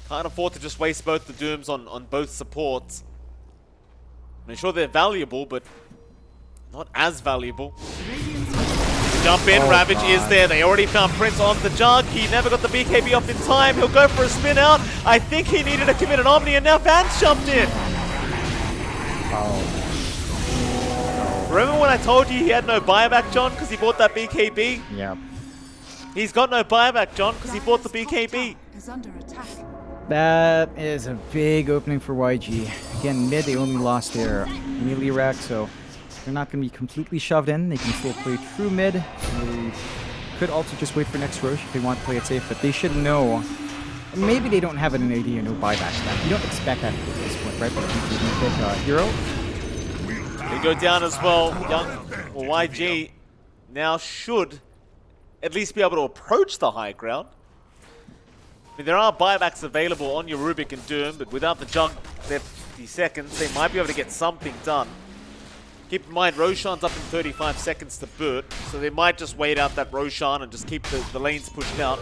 Can't afford to just waste both the Dooms on both supports. I mean, sure, they're valuable, but not as valuable. Jump in, Ravage is there. They already found Prince on the Jug. He never got the BKB off in time. He'll go for a spin out. I think he needed to commit an Omni, and now Vance jumped in. Remember when I told you he had no buyback, John, because he bought that BKB? Yeah. He's got no buyback, John, because he bought the BKB. That is a big opening for YG. Again, mid, they only lost their melee rack, so they're not going to be completely shoved in. They can still play true mid. They could also just wait for next Roche if they want to play it safe, but they should know. Maybe they don't have an idea, no buyback stack. You don't expect that at this point, right? But if you pick hero. They go down as well. YG now should at least be able to approach the high ground. I mean, there are buybacks available on your Rubik and Doom, but without the Jug, they're 50 seconds. They might be able to get something done. Keep in mind, Roshan's up in 35 seconds to boot, so they might just wait out that Roshan and just keep the lanes pushed out.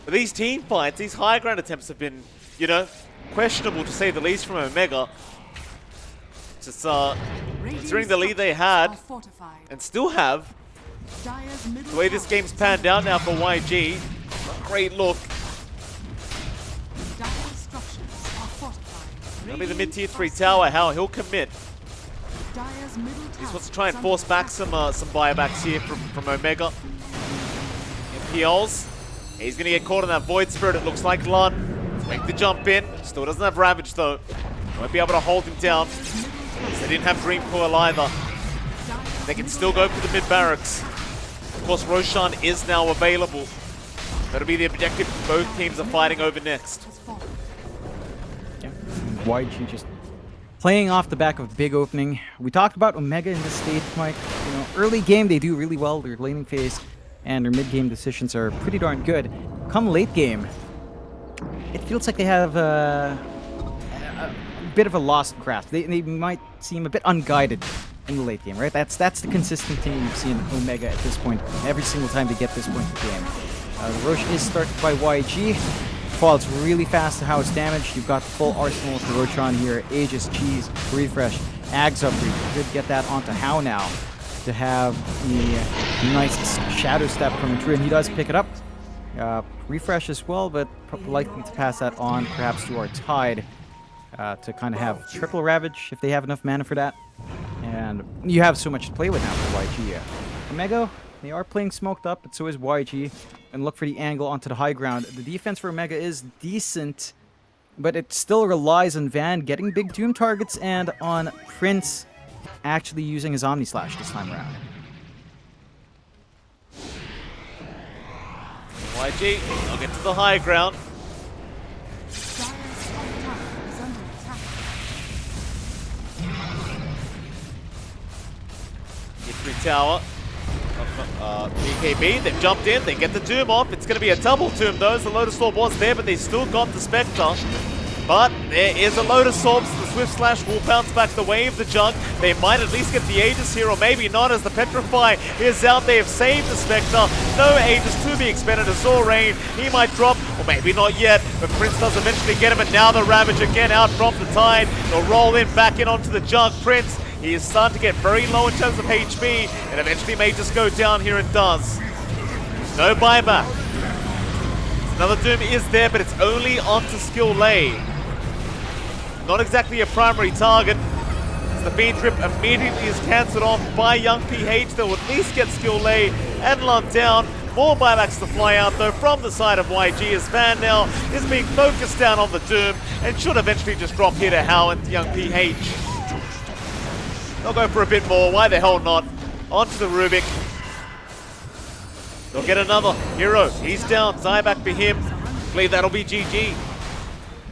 But these team fights, these high ground attempts have been, you know, questionable to say the least from Omega. Just considering the lead they had, and still have, the way this game's panned out now for YG, great look. That'll be the mid-tier 3 tower, how he'll commit. He wants to try and force back some buybacks here from Omega. And Piols, he's going to get caught in that Void Spirit, it looks like. Lun, make the jump in, still doesn't have Ravage though. Won't be able to hold him down. They didn't have Dream Coil either. They can still go for the mid barracks. Of course, Roshan is now available. That'll be the objective both teams are fighting over next. Yeah. YG just playing off the back of a big opening. We talked about Omega in this stage, Mike. You know, early game they do really well. Their laning phase and their mid game decisions are pretty darn good. Come late game, it feels like they have a bit of a lost craft. They might seem a bit unguided in the late game, right? That's the consistent thing you've seen Omega at this point. Every single time they get this point in the game. The Roche is started by YG. Falls really fast to how it's damaged. You've got the full arsenal for Roshan here. Aegis, Cheese, Refresh, Ags up. You could get that onto How now to have the nice Shadow Step coming through, and he does pick it up. Refresh as well, but likely to pass that on perhaps to our Tide to kind of have triple Ravage if they have enough mana for that. And you have so much to play with now for YG. Omega, They are playing smoked up, but so is YG. And look for the angle onto the high ground. The defense for Omega is decent, but it still relies on Van getting big Doom targets and on Prince actually using his Omni Slash this time around. YG, they'll get to the high ground. Dire's top tower is under attack. Victory Tower. BKB, they've jumped in, they get the Doom off. It's going to be a double Doom though, as the Lotus Orb was there, but they still got the Spectre. But there is a Lotus Orb, so the Swift Slash will bounce back the wave, the Junk. They might at least get the Aegis here, or maybe not, as the Petrify is out. They have saved the Spectre. No Aegis to be expended. Azor Rain, he might drop, or maybe not yet, but Prince does eventually get him, and now the Ravage again out from the Tide. They'll roll in, back in onto the Junk. Prince, he is starting to get very low in terms of HP, and eventually may just go down here and does. No buyback. Another Doom is there, but it's only onto Skill Lay. Not exactly a primary target. The Fiend Trip immediately is cancelled off by Young PH. They'll at least get Skill Lay and Lund down. More buybacks to fly out though from the side of YG, as Van now is being focused down on the Doom and should eventually just drop here to Hao and Young PH. They'll go for a bit more, why the hell not? Onto the Rubik. They'll get another hero. He's down, Zyback for him. I believe that'll be GG.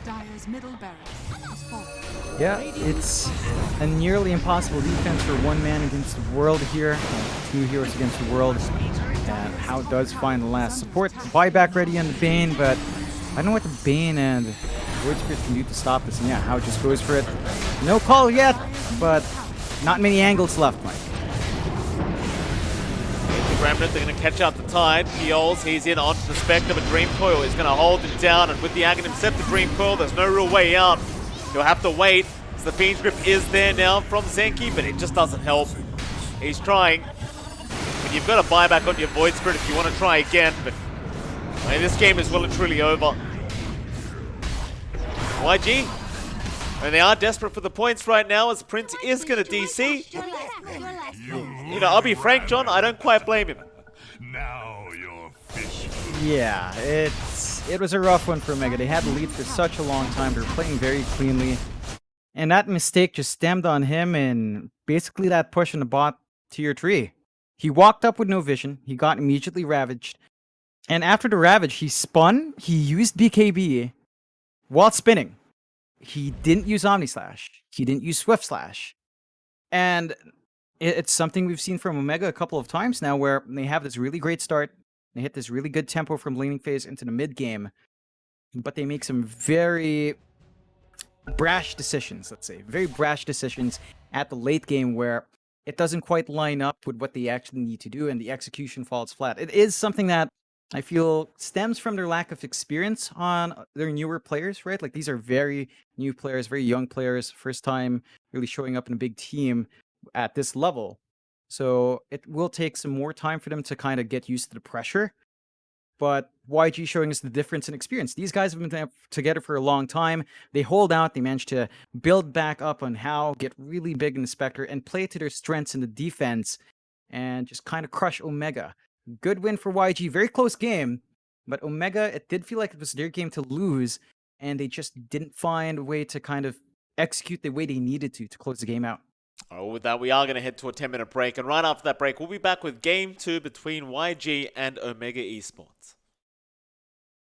Dire's middle barracks is falling. Yeah, it's a nearly impossible defense for one man against the world here. Two heroes against the world. And Hao does find the last support. Buyback ready on the Bane, but I don't know what the Bane and Void Spirit can do to stop this. And yeah, Hao just goes for it. No call yet, but not many angles left, Mike. The Remnant, they're going to catch out the Tide. Piols, he's in onto the Spectre, but Dream Coil is going to hold him down. And with the Aghanim Scepter Dream Coil, there's no real way out. He'll have to wait. So the Fiend's Grip is there now from Zenki, but it just doesn't help. He's trying. And you've got to buy back on your Void Spirit if you want to try again, but I mean, this game is well and truly over. YG, and they are desperate for the points right now, as Prince is going to DC. You know, I'll be frank, John, I don't quite blame him. Now you're fish. Yeah, it was a rough one for Omega. They had the lead for such a long time. They were playing very cleanly. And that mistake just stemmed on him and basically that push in the bot tier 3. He walked up with no vision. He got immediately ravaged. And after the ravage, he spun. He used BKB while spinning. He didn't use Omni Slash. He didn't use Swift Slash. And it's something we've seen from Omega a couple of times now, where they have this really great start. They hit this really good tempo from laning phase into the mid game. But they make some very brash decisions, let's say. Very brash decisions at the late game where it doesn't quite line up with what they actually need to do and the execution falls flat. It is something that I feel stems from their lack of experience on their newer players, right? Like, these are very new players, very young players, first time really showing up in a big team at this level. So it will take some more time for them to kind of get used to the pressure. But YG showing us the difference in experience. These guys have been together for a long time. They hold out. They managed to build back up on how, get really big in the Spectre, and play to their strengths in the defense, and just kind of crush Omega. Good win for YG. Very close game. But Omega, it did feel like it was their game to lose, and they just didn't find a way to kind of execute the way they needed to close the game out. Oh, with that, we are going to head to a 10-minute break. And right after that break, we'll be back with Game 2 between YG and Omega Esports.